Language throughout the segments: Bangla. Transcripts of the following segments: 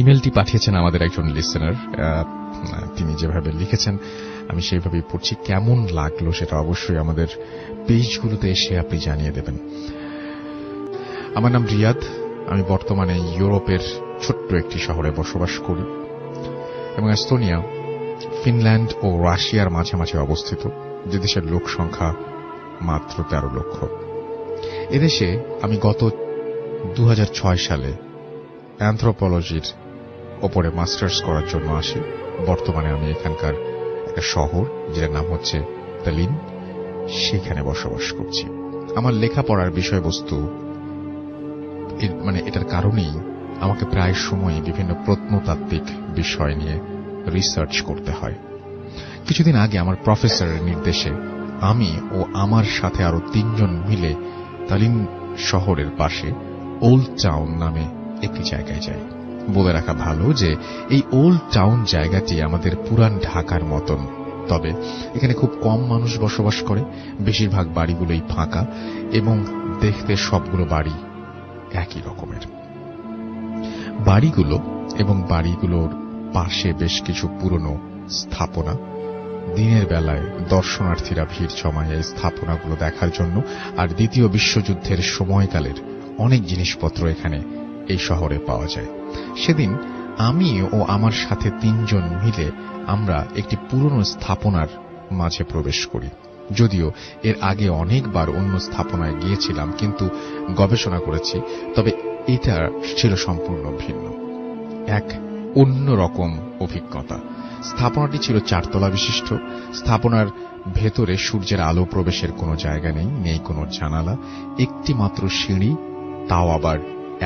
ইমেলটি পাঠিয়েছেন আমাদের একজন লিসেনার। তিনি যেভাবে লিখেছেন আমি সেইভাবেই পড়ছি। কেমন লাগলো সেটা অবশ্যই আমাদের পেজগুলোতে এসে আপনি জানিয়ে দেবেন। আমার নাম রিয়াদ। আমি বর্তমানে ইউরোপের ছোট্ট একটি শহরে বসবাস করি এবং এস্তোনিয়া ফিনল্যান্ড ও রাশিয়ার মাঝামাঝি অবস্থিত, যে দেশের লোক সংখ্যা মাত্র 13 লক্ষ। এদেশে আমি গত 2006 সালে অ্যানথ্রোপোলজির ওপরে মাস্টার্স করার জন্য আসি। বর্তমানে আমি এখানকার একটা শহর যেটার নাম হচ্ছে তালিন, সেখানে বসবাস করছি। আমার লেখাপড়ার বিষয়বস্তু এটার কারণেই আমাকে প্রায় সময় বিভিন্ন প্রত্নতাত্ত্বিক বিষয় নিয়ে রিসার্চ করতে হয়। কিছুদিন আগে আমার প্রফেসরের নির্দেশে আমি ও আমার সাথে আরো 3 জন মিলে তালিন শহরের পাশে ওল্ড টাউন নামে একটি জায়গায় যাই। বলে রাখা ভালো যে এই ওল্ড টাউন জায়গাটি আমাদের পুরান ঢাকার মতন, তবে এখানে খুব কম মানুষ বসবাস করে। বেশিরভাগ বাড়িগুলোই ফাঁকা এবং দেখতে সবগুলো বাড়ি একই রকমের। বাড়িগুলো এবং বাড়িগুলোর পাশে বেশ কিছু পুরনো স্থাপনা। দিনের বেলায় দর্শনার্থীরা ভিড় জমায় এই স্থাপনাগুলো দেখার জন্য। আর দ্বিতীয় বিশ্বযুদ্ধের সময়কালের অনেক জিনিসপত্র এখানে এই শহরে পাওয়া যায়। সেদিন আমি ও আমার সাথে 3 জন মিলে আমরা একটি পুরনো স্থাপনার মাঝে প্রবেশ করি। যদিও এর আগে অনেকবার অন্য স্থাপনায় গিয়েছিলাম, কিন্তু গবেষণা করেছি, তবে এটা ছিল সম্পূর্ণ ভিন্ন, এক অন্যরকম অভিজ্ঞতা। স্থাপনাটি ছিল 4 তলা বিশিষ্ট। স্থাপনার ভেতরে সূর্যের আলো প্রবেশের কোনো জায়গা নেই, নেই কোনো জানালা, একটি মাত্র সিঁড়ি, তাও আবার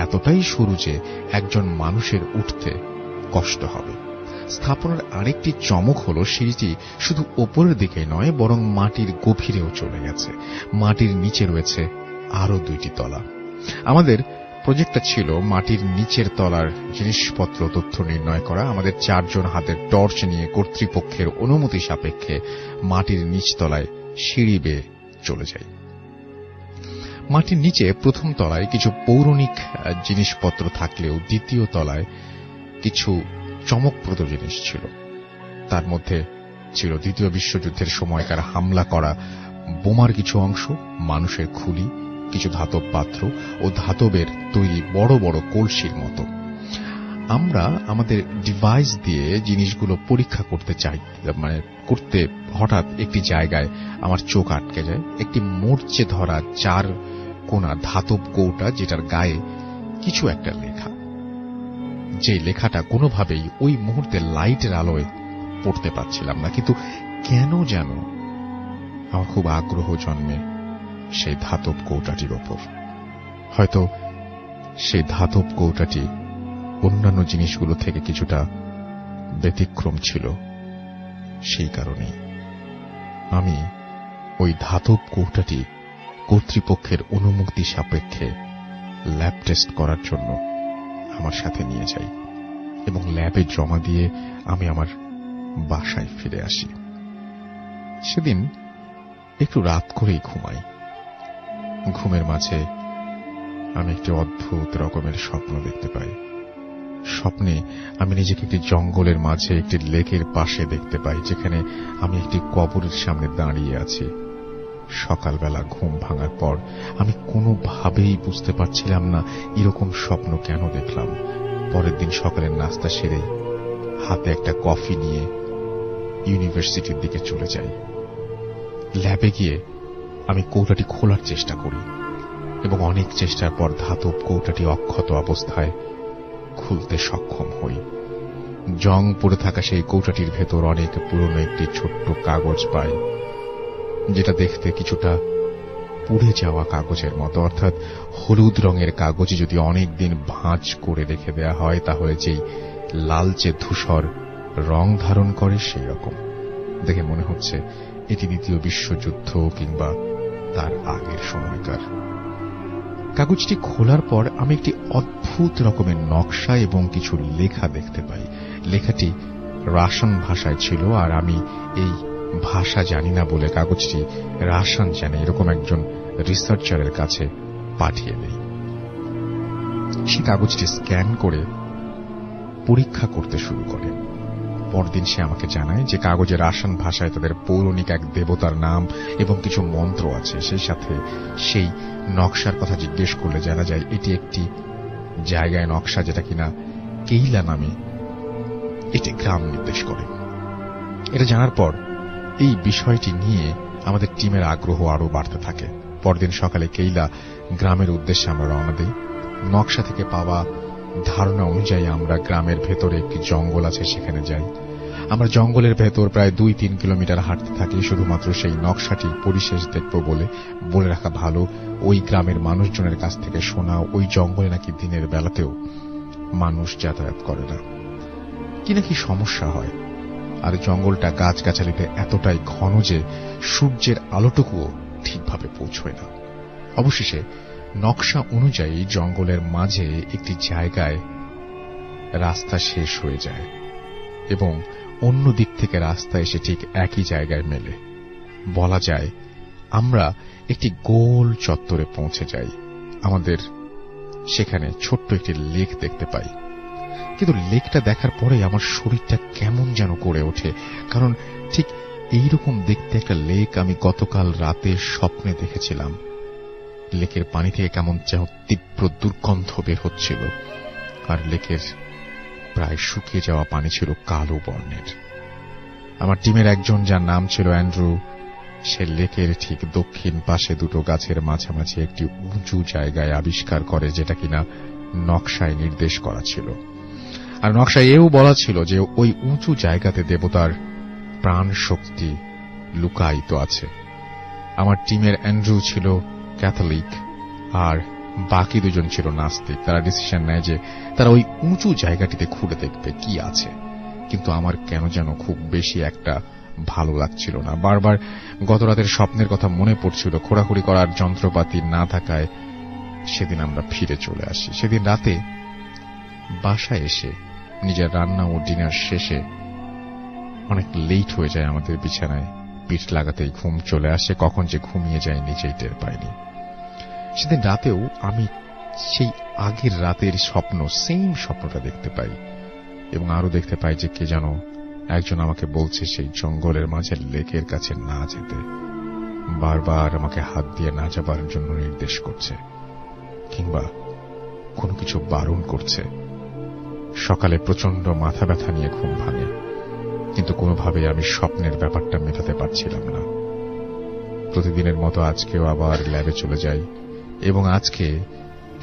এতটাই সরু যে একজন মানুষের উঠতে কষ্ট হবে। স্থাপনার আরেকটি চমক হল সিঁড়িটি শুধু ওপরের দিকে নয়, বরং মাটির গভীরেও চলে গেছে। মাটির নিচে রয়েছে আরো 2টি তলা। আমাদের প্রজেক্টটা ছিল মাটির নিচের তলার জিনিসপত্র তথ্য নির্ণয় করা। আমাদের 4 জন হাতের টর্চ নিয়ে কর্তৃপক্ষের অনুমতি সাপেক্ষে মাটির নিচতলায় সিঁড়ি বেয়ে চলে যাই। মাটির নিচে প্রথম তলায় কিছু পৌরাণিক জিনিসপত্র থাকলেও দ্বিতীয় তলায় কিছু চমকপ্রদ জিনিস ছিল। তার মধ্যে ছিল দ্বিতীয় বিশ্বযুদ্ধের সময়কার হামলা করা বোমার কিছু অংশ, মানুষের খুলি, কিছু ধাতব পাত্র ও ধাতবের তৈরি বড় বড় কলসির মতো। আমরা আমাদের ডিভাইস দিয়ে জিনিসগুলো পরীক্ষা করতে হঠাৎ একটি জায়গায় আমার চোখ আটকে যায়। একটি মরচে ধরা 4 কোনা ধাতব কৌটা, যেটার গায়ে কিছু একটা লেখা। যে লেখাটা কোনোভাবেই ওই মুহূর্তে লাইটের আলোয় পড়তে পারছিলাম না, কিন্তু কেন যেন আমার খুব আগ্রহ জন্মে সেই ধাতব কৌটাটির ওপর। হয়তো সেই ধাতব কৌটাটি অন্যান্য জিনিসগুলো থেকে কিছুটা ব্যতিক্রম ছিল, সেই কারণেই আমি ওই ধাতব কৌটাটি কর্তৃপক্ষের অনুমতি সাপেক্ষে ল্যাব টেস্ট করার জন্য আমার সাথে নিয়ে যাই এবং ল্যাবে জমা দিয়ে আমি আমার বাসায় ফিরে আসি। সেদিন একটু রাত করেই ঘুমাই। ঘুমের মাঝে আমি একটি অদ্ভুত রকমের স্বপ্ন দেখতে পাই। স্বপ্নে আমি নিজেকে একটি জঙ্গলের মাঝে একটি লেকের পাশে দেখতে পাই, যেখানে আমি একটি কবরের সামনে দাঁড়িয়ে আছি। সকালবেলা ঘুম ভাঙার পর আমি কোনোভাবেই বুঝতে পারছিলাম না এরকম স্বপ্ন কেন দেখলাম। পরের দিন সকালের নাস্তা সেরে হাতে একটা কফি নিয়ে ইউনিভার্সিটির দিকে চলে যাই। ল্যাবে গিয়ে আমি কৌটাটি খোলার চেষ্টা করি এবং অনেক চেষ্টার পর ধাতব কৌটাটি অক্ষত অবস্থায় খুলতে সক্ষম হই। জং পড়ে থাকা সেই কৌটাটির ভেতর অনেক পুরনো একটি ছোট্ট কাগজ পাই, যেটা দেখতে কিছুটা পুড়ে যাওয়া কাগজের মতো, অর্থাৎ হলুদ রঙের কাগজে যদি অনেকদিন ভাঁজ করে রেখে দেয়া হয় তাহলে যেই লালচে ধূসর রং ধারণ করে সেই রকম। দেখে মনে হচ্ছে এটি দ্বিতীয় বিশ্বযুদ্ধ কিংবা তার আগের সময়কার। কাগজটি খোলার পর আমি একটি অদ্ভুত রকমের নকশা এবং কিছু লেখা দেখতে পাই। লেখাটি রাশিয়ান ভাষায় ছিল, আর আমি এই ভাষা জানি না বলে কাগজটি রাশিয়ান জানে এরকম একজন রিসার্চারের কাছে পাঠিয়ে দেই। সে কাগজটি স্ক্যান করে পরীক্ষা করতে শুরু করে। পরদিন সে আমাকে জানায় যে কাগজের আসান ভাষায় তাদের পৌরাণিক এক দেবতার নাম এবং কিছু মন্ত্র আছে। সেই সাথে সেই নকশার কথা জিজ্ঞেস করলে জানা যায় এটি একটি জায়গায় নকশা, যেটা কিনা কেইলা নামে এটি গ্রাম নির্দেশ করে। এটা জানার পর এই বিষয়টি নিয়ে আমাদের টিমের আগ্রহ আরো বাড়তে থাকে। পরদিন সকালে কেইলা গ্রামের উদ্দেশ্যে আমরা রওনা দিই। নকশা থেকে পাওয়া ধারণা অনুযায়ী আমরা গ্রামের ভেতরে একটি জঙ্গল আছে, সেখানে যাই। আমরা জঙ্গলের ভেতর প্রায় 2-3 কিলোমিটার হাঁটতে থাকি শুধুমাত্র সেই নকশাটি পরিশেষ দেখব বলে রাখা ভালো, ওই গ্রামের মানুষজনের কাছ থেকে শোনা ওই জঙ্গলে নাকি দিনের বেলাতেও মানুষ যাতায়াত করে না, কি নাকি সমস্যা হয়। আর জঙ্গলটা গাছগাছালিতে এতটাই ঘন যে সূর্যের আলোটুকুও ঠিকভাবে পৌঁছয় না। অবশেষে নকশা অনুযায়ী জঙ্গলের মাঝে একটি জায়গায় রাস্তা শেষ হয়ে যায় এবং অন্য দিক থেকে রাস্তা এসে ঠিক একই জায়গায় মেলে। বলা যায় আমরা একটি গোল চত্বরে পৌঁছে যাই। আমাদের সেখানে ছোট্ট একটি লেক দেখতে পাই, কিন্তু লেকটা দেখার পরে আমার শরীরটা কেমন যেন করে ওঠে, কারণ ঠিক এইরকম দেখতে একটা লেক আমি গতকাল রাতে স্বপ্নে দেখেছিলাম। লেকের পানি থেকে কেমন যেন তীব্র দুর্গন্ধ বের হচ্ছিল, আর লেকের প্রায় শুকিয়ে যাওয়া পানি ছিল কালো বর্ণের। আমার টিমের একজন, যার নাম ছিল অ্যান্ড্রু, সে লেকের ঠিক দক্ষিণ পাশে দুটো গাছের মাঝামাঝি একটি উঁচু জায়গায় আবিষ্কার করে, যেটা কিনা নকশায় নির্দেশ করা ছিল। আর নকশায় এও বলা ছিল যে ওই উঁচু জায়গাতে দেবতার প্রাণ শক্তি লুকায়িত আছে। আমার টিমের অ্যান্ড্রু ছিল ক্যাথলিক আর বাকি দুজন ছিল নাস্তিক। তারা ডিসিশন নেয় যে তারা ওই উঁচু জায়গাটিতে ঘুরে দেখবে কি আছে, কিন্তু আমার কেন যেন খুব বেশি একটা ভালো লাগছিল না। বারবার গত রাতের স্বপ্নের কথা মনে পড়ছিল। খোঁড়াখুড়ি করার যন্ত্রপাতি না থাকায় সেদিন আমরা ফিরে চলে আসি। সেদিন রাতে বাসায় এসে নিজের রান্না ও ডিনার শেষে অনেক লেট হয়ে যায় আমাদের। বিছানায় পিঠ লাগাতেই ঘুম চলে আসে। কখন যে ঘুমিয়ে যায় নিজেই টের পাইনি। সেদিন রাতেও আমি সেই আগের রাতের সেম স্বপ্নটা দেখতে পাই, এবং আরো দেখতে পাই যে কে যেন একজন আমাকে বলছে সেই জঙ্গলের মাঝে লেকের কাছে না যেতে, বারবার আমাকে হাত দিয়ে না যাবার জন্য নির্দেশ করছে, কিংবা কোনো কিছু বারণ করছে। সকালে প্রচন্ড মাথা ব্যথা নিয়ে ঘুম ভাঙে, কিন্তু কোনোভাবেই আমি স্বপ্নের ব্যাপারটা মেটাতে পারছিলাম না। প্রতিদিনের মতো আজকেও আবার ল্যাবে চলে যাই, এবং আজকে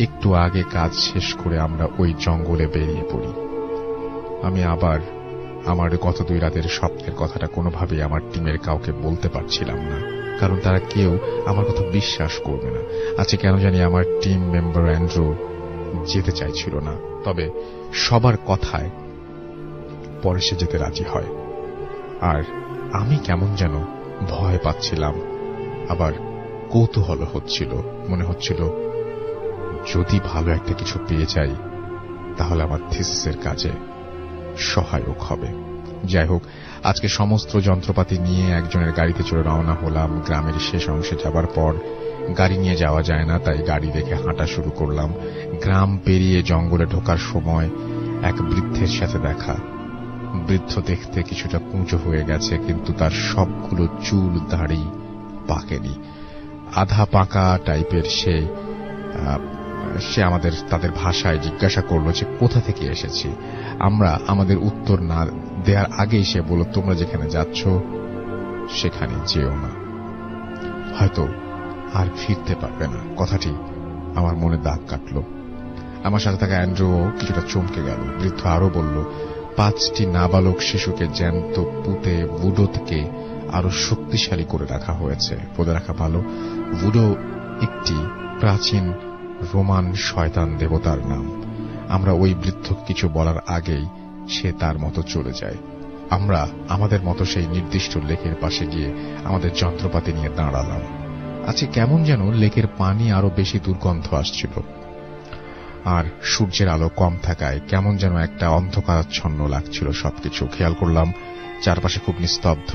একটু আগে কাজ শেষ করে আমরা ওই জঙ্গলে বেরিয়ে পড়ি। আমি আবার আমার গত 2 রাতের স্বপ্নের কথাটা কোনোভাবেই আমার টিমের কাউকে বলতে পারছিলাম না, কারণ তারা কেউ আমার কথা বিশ্বাস করবে না। আজকে কেন জানি আমার টিম মেম্বার অ্যান্ড্রু যেতে চাইছিল না, তবে সবার কথায় পরে সে যেতে রাজি হয়। আর আমি কেমন যেন ভয় পাচ্ছিলাম, আবার কৌতূহল হচ্ছিল। মনে হচ্ছিল যদি ভালো একটা কিছু পেয়ে যাই তাহলে আমার থিসিসের কাজে সহায়ক হবে। যাই হোক, আজকে সমস্ত যন্ত্রপাতি নিয়ে একজনের গাড়িতে চড়ে রওনা হলাম। গ্রামের শেষ অংশে যাবার পর গাড়ি নিয়ে যাওয়া যায় না, তাই গাড়ি রেখে হাঁটা শুরু করলাম। গ্রাম পেরিয়ে জঙ্গলে ঢোকার সময় এক বৃদ্ধের সাথে দেখা। বৃদ্ধ দেখতে কিছুটা কুঁচো হয়ে গেছে, কিন্তু তার সবগুলো চুল দাড়ি পাকেনি, আধা পাকা টাইপের। সে তাদের ভাষায় জিজ্ঞাসা করলো যে কোথা থেকে এসেছি। আমরা আমাদের উত্তর না দেওয়ার আগেই সে বলল, তোমরা যেখানে যাচ্ছ সেখানে যেও না, হয়তো আর ফিরতে পারবে না। কথাটি আমার মনে দাগ কাটল। আমার সাথে থাকা অ্যান্ড্রু কিছুটা চমকে গেল। বৃদ্ধ আরো বলল, 5টি নাবালক শিশুকে জ্যান্ত পুঁতে ভুডো থেকে আরো শক্তিশালী করে রাখা হয়েছে। বলে রাখা ভালো, ভুডো একটি প্রাচীন রোমান শয়তান দেবতার নাম। আমরা ওই বৃদ্ধ কিছু বলার আগেই সে তার মতো চলে যায়। আমরা আমাদের মতো সেই নির্দিষ্ট লেকের পাশে গিয়ে আমাদের যন্ত্রপাতি নিয়ে দাঁড়ালাম। আজকে কেমন যেন লেকের পানি আরো বেশি দুর্গন্ধ আসছিল, আর সূর্যের আলো কম থাকায় কেমন যেন একটা অন্ধকারাচ্ছন্ন লাগছিল সবকিছু। খেয়াল করলাম চারপাশে খুব নিস্তব্ধ,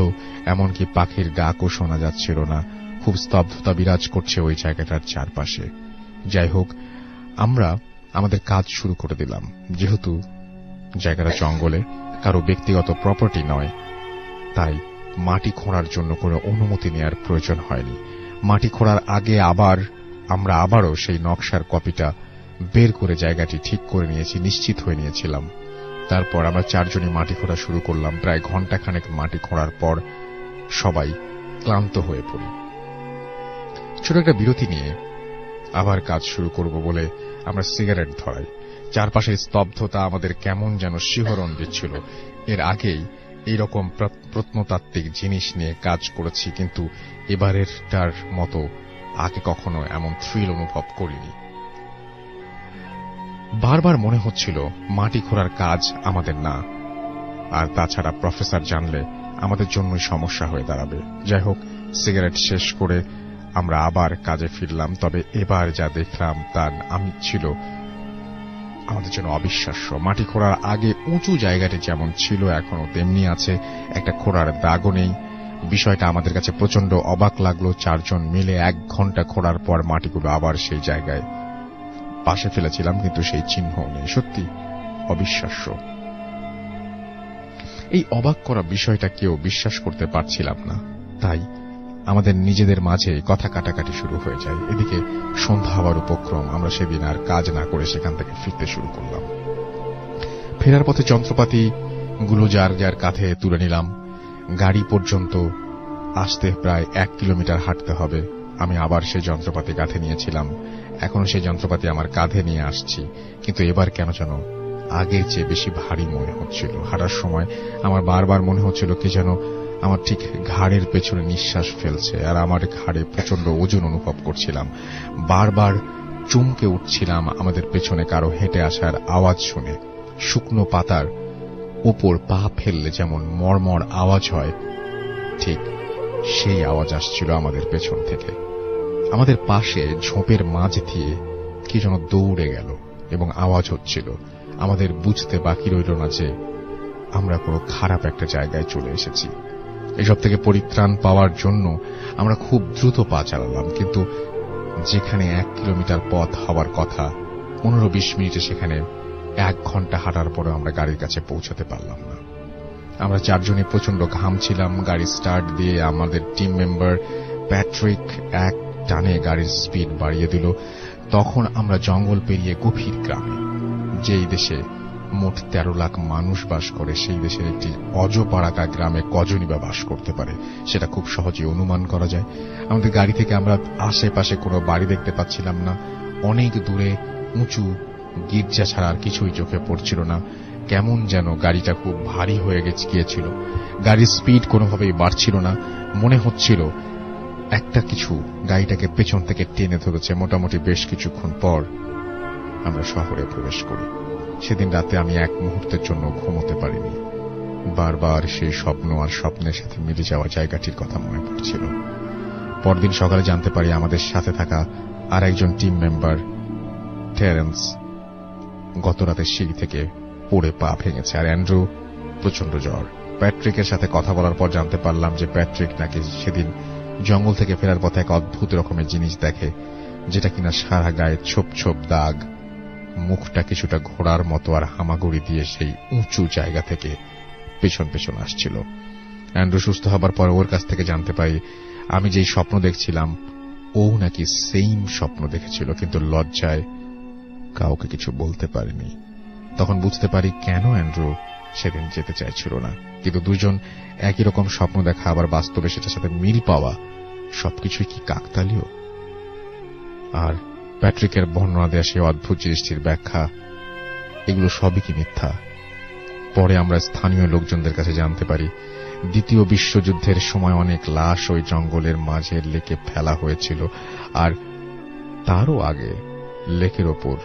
এমনকি পাখির ডাকও শোনা যাচ্ছিল না। খুব স্তব্ধতা বিরাজ করছে ওই জায়গাটার চারপাশে। যাই হোক, আমরা আমাদের কাজ শুরু করে দিলাম। যেহেতু জায়গাটা জঙ্গলে, কারো ব্যক্তিগত প্রপার্টি নয়, তাই মাটি খোঁড়ার জন্য কোনো অনুমতি নেওয়ার প্রয়োজন হয়নি। মাটি খোঁড়ার আগে আমরা আবারও সেই নকশার কপিটা বের করে জায়গাটি ঠিক করে নিয়েছি, নিশ্চিত হয়ে নিয়েছিলাম। তারপর আমরা চারজনই মাটি খোঁড়া শুরু করলাম। প্রায় ঘণ্টাখানেক মাটি খোঁড়ার পর সবাই ক্লান্ত হয়ে পড়ি। ছোট একটা বিরতি নিয়ে আবার কাজ শুরু করব বলে আমরা সিগারেট ধরাই। চারপাশের স্তব্ধতা আমাদের কেমন যেন শিহরণ দিচ্ছিল। এর আগেই এইরকম প্রত্নতাত্ত্বিক জিনিস নিয়ে কাজ করেছি, কিন্তু এবারেরটার মতো আগে কখনো এমন থ্রিল অনুভব করিনি। বারবার মনে হচ্ছিল মাটি খোঁড়ার কাজ আমাদের না, আর তাছাড়া প্রফেসর জানলে আমাদের জন্যই সমস্যা হয়ে দাঁড়াবে। যাই হোক, সিগারেট শেষ করে আমরা আবার কাজে ফিরলাম। তবে এবার যা দেখলাম তা ছিল আমাদের জন্য অবিশ্বাস্য। মাটি খোঁড়ার আগে উঁচু জায়গাটি যেমন ছিল এখনো তেমনি আছে, একটা খোঁড়ার দাগও নেই। বিষয়টা আমাদের কাছে প্রচন্ড অবাক লাগলো। চারজন মিলে 1 ঘন্টা খোঁড়ার পর মাটিগুলো আবার সেই জায়গায় পাশে ফেলেছিলাম, কিন্তু সেই চিহ্নও নেই। সত্যি অবিশ্বাস্য। এই অবাক করা বিষয়টা কেউ বিশ্বাস করতে পারছিলাম না, তাই আমাদের নিজেদের মাঝে কথা কাটাকাটি শুরু হয়ে যায়। এদিকে সন্ধ্যা হওয়ার উপক্রম। আমরা সেদিন আর কাজ না করে সেখান থেকে ফিরতে শুরু করলাম। ফেরার পথে যন্ত্রপাতি গুলো যার যার কাঁধে তুলে নিলাম। গাড়ি পর্যন্ত আসতে প্রায় 1 কিলোমিটার হাঁটতে হবে। আমি আবার সেই যন্ত্রপাতি কাঁধে নিয়েছিলাম। এখনো সেই যন্ত্রপাতি আমার কাঁধে নিয়ে আসছি, কিন্তু এবার কেন যেন আগের চেয়ে বেশি ভারী মনে হচ্ছিল। হাঁটার সময় আমার বারবার মনে হচ্ছিল কি যেন আমার ঠিক ঘাড়ের পেছনে নিঃশ্বাস ফেলছে, আর আমার ঘাড়ে প্রচন্ড ওজন অনুভব করছিলাম। বারবার চমকে উঠছিলাম আমাদের পেছনে কারো হেঁটে আসার আওয়াজ শুনে। শুকনো পাতার উপর পা ফেললে যেমন মরমর আওয়াজ হয়, ঠিক সেই আওয়াজ আসছিল আমাদের পেছন থেকে। আমাদের পাশে ঝোপের মাঝ দিয়ে কি যেন দৌড়ে গেল এবং আওয়াজ হচ্ছিল। আমাদের বুঝতে বাকি রইল না যে আমরা কোনো খারাপ একটা জায়গায় চলে এসেছি। এসব থেকে পরিত্রাণ পাওয়ার জন্য আমরা খুব দ্রুত পা চালালাম, কিন্তু যেখানে 1 কিলোমিটার পথ হওয়ার কথা 15-20 মিনিটে সেখানে 1 ঘন্টা হাঁটার পরে আমরা গাড়ির কাছে পৌঁছাতে পারলাম না। আমরা চারজনে প্রচন্ড ঘামছিলাম। গাড়ি স্টার্ট দিয়ে আমাদের টিম মেম্বার প্যাট্রিক এক টানে গাড়ির স্পিড বাড়িয়ে দিল। তখন আমরা জঙ্গল পেরিয়ে গভীর গ্রামে, যেই দেশে মোট 13 লাখ মানুষ বাস করে, সেই দেশের একটি অজপাড়াকা গ্রামে কজনই বা বাস করতে পারে সেটা খুব সহজে অনুমান করা যায়। আমাদের গাড়ি থেকে আমরা আশেপাশে কোনো বাড়ি দেখতে পাচ্ছিলাম না। অনেক দূরে উঁচু গির্জা ছাড়া আর কিছুই চোখে পড়ছিল না। কেমন যেন গাড়িটা খুব ভারী হয়ে গিয়েছিল। গাড়ির স্পিড কোনোভাবেই বাড়ছিল না। মনে হচ্ছিল একটা কিছু গাড়িটাকে পেছন থেকে টেনে ধরেছে। মোটামুটি বেশ কিছুক্ষণ পর আমরা শহরে প্রবেশ করি। সেদিন রাতে আমি এক মুহূর্তের জন্য ঘুমোতে পারিনি। বারবার সেই স্বপ্ন আর স্বপ্নের সাথে মিলে যাওয়া জায়গাটির কথা মনে পড়ছিল। পরদিন সকালে জানতে পারি আমাদের সাথে থাকা আর একজন টিম মেম্বার টেরেন্স গত রাতে সিঁড়ি থেকে পড়ে পা ভেঙেছে, আর অ্যান্ড্রু প্রচন্ড জ্বর। প্যাট্রিকের সাথে কথা বলার পর জানতে পারলাম যে প্যাট্রিক নাকি সেদিন জঙ্গল থেকে ফেরার পথে এক অদ্ভুত রকমের জিনিস দেখে, যেটা কিনা সারা গায়ে ছোপ ছোপ দাগ, মুখটা কিছুটা ঘোড়ার মতো, আর হামাগুড়ি দিয়ে সেই উঁচু জায়গা থেকে পেছন পেছন আসছিল। অ্যান্ড্রু সুস্থ হবার পর ওর কাছ থেকে জানতে পারি আমি যেই স্বপ্ন দেখছিলাম ও নাকি সেম স্বপ্ন দেখেছিল, কিন্তু লজ্জায় কাউকে কিছু বলতে পারেনি। তখন বুঝতে পারি কেন অ্যান্ড্রু সেদিন যেতে চাইছিল না। কিন্তু দুজন একই রকম স্বপ্ন দেখা, আবার বাস্তবে সেটার সাথে মিল পাওয়া, সবকিছুই কি কাকতালীয়? আর প্যাট্রিকের বর্ণনা দেয়া সেই অদ্ভুত জিনিসটির ব্যাখ্যা, এগুলো সবই কি মিথ্যা? পরে আমরা স্থানীয় লোকজনদের কাছে জানতে পারি ২য় বিশ্বযুদ্ধের সময় অনেক লাশ ওই জঙ্গলের মাঝে লেকে ফেলা হয়েছিল, আর তারও আগে লেকের ওপর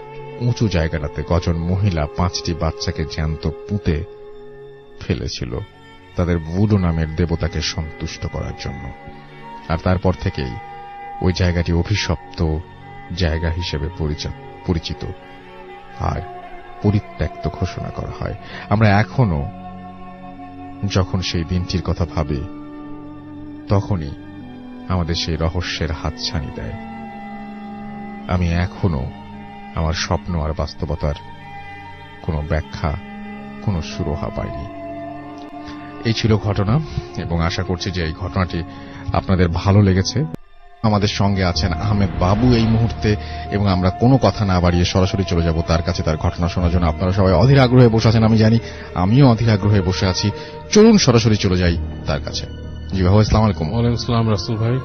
উঁচু জায়গাটাতে কজন মহিলা 5টি বাচ্চাকে জ্যান্ত পুঁতে ফেলেছিল তাদের ভুডো নামের দেবতাকে সন্তুষ্ট করার জন্য। আর তারপর থেকেই ওই জায়গাটি অভিশপ্ত জায়গা হিসেবে পরিচিত আর পরিত্যক্ত ঘোষণা করা হয়। আমরা এখনো যখন সেই দিনটির কথা ভাবি, তখনই আমাদের সেই রহস্যের হাতছানি দেয়। আমি এখনো আমার স্বপ্ন আর বাস্তবতার কোনো ব্যাখ্যা, এখনো সুরাহা পায়নি। এই ছিল ঘটনা, এবং আশা করছি যে এই ঘটনাটি আপনাদের ভালো লেগেছে। আমাদের সঙ্গে আছেন আহমেদ বাবু এই মুহূর্তে, এবং আমরা কোনো কথা না বাড়িয়ে সরাসরি চলে যাব তার কাছে তার ঘটনা শোনার জন্য। আপনারা সবাই অধীর আগ্রহে বসে আছেন, আমি জানি, আমিও অধীর আগ্রহে বসে আছি। চলুন সরাসরি চলে যাই তার কাছে। জি বাবু, আসসালামু আলাইকুম। ওয়ালাইকুম আসসালাম রাসূল ভাই।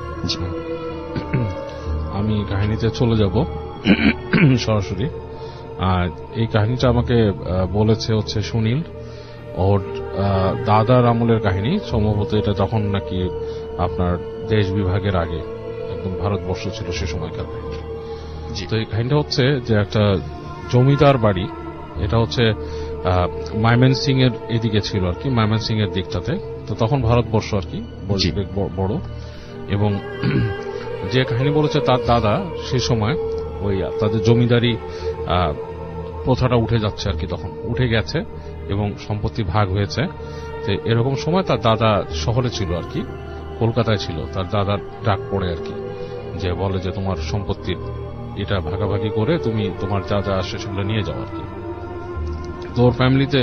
আমি কাহিনীতে চলে যাব সরাসরি। আর এই কাহিনীটা আমাকে বলেছে হচ্ছে সুনীল, ওর দাদার আমলের কাহিনী। সম্ভবত এটা যখন নাকি আপনার দেশ বিভাগের আগে একদম ভারতবর্ষ ছিল সে সময়কার কাহিনী। তো এই কাহিনীটা হচ্ছে যে একটা জমিদার বাড়ি, এটা হচ্ছে ময়মনসিং এর এদিকে ছিল আর কি, ময়মনসিং এর দিকটাতে। তো তখন ভারতবর্ষ আর কি বড়, এবং যে কাহিনী বলেছে তার দাদা সে সময় ওই তাদের জমিদারি প্রথাটা উঠে যাচ্ছে আর কি, তখন উঠে গেছে এবং সম্পত্তি ভাগ হয়েছে। তো এরকম সময় তার দাদা শহরে ছিল আর কি, কলকাতায় ছিল। তার দাদার ডাক পড়ে আর কি, যে বলে যে তোমার সম্পত্তির এটা ভাগাভাগি করে তুমি তোমার যা যা আসে সেগুলো নিয়ে যাও আর কি। তো ওর ফ্যামিলিতে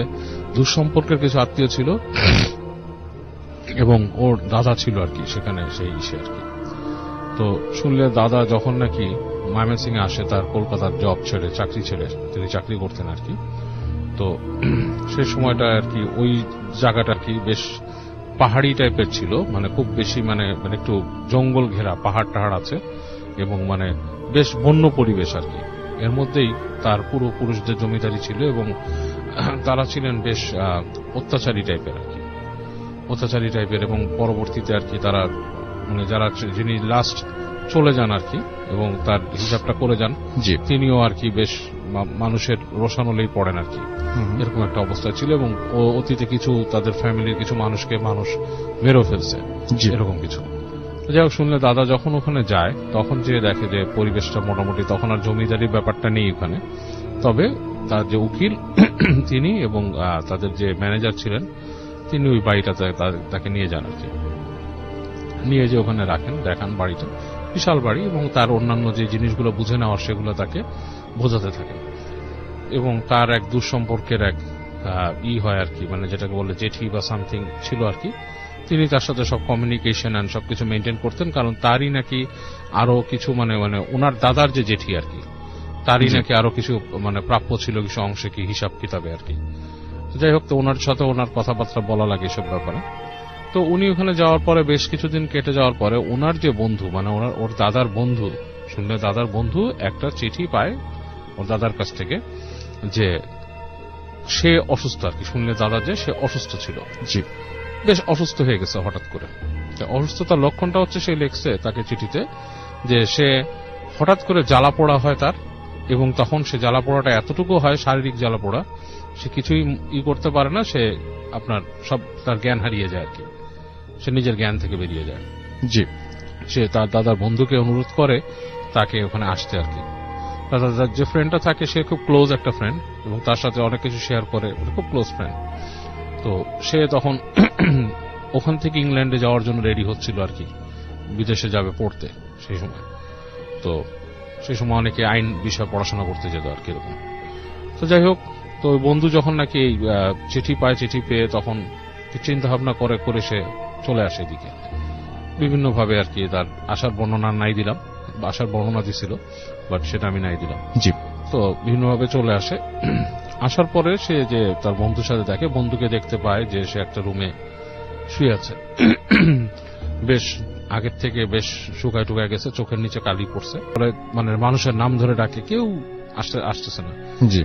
দুঃসম্পর্কের কিছু আত্মীয় ছিল, এবং ওর দাদা ছিল আর কি সেখানে সেই ইসে আর কি। তো শুনলে দাদা যখন নাকি ময়মনসিং এ আসে, তার কলকাতার জব ছেড়ে, চাকরি ছেড়ে, তিনি চাকরি করতেন আর কি। তো সেই সময়টা আর কি ওই জায়গাটা কি বেশ পাহাড়ি টাইপের ছিল, মানে খুব বেশি মানে একটু জঙ্গল ঘেরা, পাহাড় টাহাড় আছে, এবং মানে বেশ বন্য পরিবেশ আর কি। এর মধ্যেই তার পুরুষদের জমিদারি ছিল, এবং তারা ছিলেন বেশ অত্যাচারী টাইপের আর কি, অত্যাচারী টাইপের। এবং পরবর্তীতে আর কি তারা মানে যারা যিনি লাস্ট চলে যান আর কি, এবং তার হিসাবটা করে যান, তিনিও আর কি বেশ মানুষের রোষানলেই পড়েন আর কি, এরকম একটা অবস্থা ছিল। এবং অতীতে কিছু তাদের ফ্যামিলির কিছু মানুষকে মানুষ মেরেও ফেলছে, এরকম কিছু। যাই হোক, শুনলে দাদা যখন ওখানে যায় তখন যে দেখে যে পরিবেশটা মোটামুটি, তখন আর জমিদারির ব্যাপারটা নেই ওখানে। তবে তার যে উকিল তিনি এবং তাদের যে ম্যানেজার ছিলেন তিনি ওই বাড়িটাতে তাকে নিয়ে যান আর কি, নিয়ে যে ওখানে রাখেন, দেখান বাড়িটা, বিশাল বাড়ি, এবং তার অন্যান্য যে জিনিসগুলো বুঝে নেওয়ার সেগুলো তাকে বোঝাতে থাকেন। এবং তার এক দুঃসম্পর্কের এক হয় আর কি, মানে যেটাকে বলে জেঠি বা সামথিং ছিল আর কি। তিনি তার সাথে সব কমিউনিকেশন এন্ড সবকিছু মেনটেন করতেন, কারণ তারই নাকি আরো কিছু মানে ওনার দাদার যে জেঠি আর কি, তারই নাকি আরো কিছু মানে প্রাপ্য ছিল কিছু অংশে কি হিসাব কিতাবে আর কি। যাই হোক, তো ওনার সাথে ওনার কথাবার্তা বলা লাগে সব ব্যাপারে। তো উনি ওখানে যাওয়ার পরে বেশ কিছুদিন কেটে যাওয়ার পরে ওনার যে বন্ধু, মানে ওর দাদার বন্ধু, শুনলে দাদার বন্ধু একটা চিঠি পায় ওর দাদার কাছ থেকে যে সে অসুস্থ আর কি। শুনলে দাদা যে সে অসুস্থ ছিল, বেশ অসুস্থ হয়ে গেছে হঠাৎ করে। অসুস্থতার লক্ষণটা হচ্ছে সে লিখছে তাকে চিঠিতে যে সে হঠাৎ করে জ্বালা পোড়া হয় তার, এবং তখন সে জ্বালা পোড়াটা এতটুকু হয়, শারীরিক জ্বালা পোড়া, সে কিছুই করতে পারে না, সে আপনার সব তার জ্ঞান হারিয়ে যায় আর কি, সে নিজের জ্ঞান থেকে বেরিয়ে যায়। সে তার দাদার বন্ধুকে অনুরোধ করে তাকে ওখানে আসতে আর কি। দাদার যে ফ্রেন্ডটা থাকে সে খুব ক্লোজ একটা ফ্রেন্ড, এবং তার সাথে অনেক কিছু শেয়ার করে, খুব ক্লোজ ফ্রেন্ড। তো সে তখন ওখান থেকে ইংল্যান্ডে যাওয়ার জন্য রেডি হচ্ছিল আর কি, বিদেশে যাবে পড়তে সেই সময়। তো সেই সময় অনেকে আইন বিষয়ে পড়াশোনা করতে যেত আর কি এরকম। তো যাই হোক, তো ওই বন্ধু যখন নাকি এই চিঠি পায়, চিঠি পেয়ে তখন চিন্তা ভাবনা করে সে চলে আসে এদিকে বিভিন্ন ভাবে আর কি। তার আসার বর্ণনা নাই দিলাম, আসার বর্ণনা দিছিল, বাট সেটা আমি নাই দিলাম। তো বিভিন্নভাবে চলে আসে। আসার পরে সে যে তার বন্ধুর সাথে দেখে, বন্ধুকে দেখতে পায় যে সে একটা রুমে শুয়ে আছে, বেশ আগের থেকে বেশ শুকায় টুকায় গেছে, চোখের নিচে কালি পড়ছে, মানে মানুষের নাম ধরে ডাকে, কেউ আসতেছে না।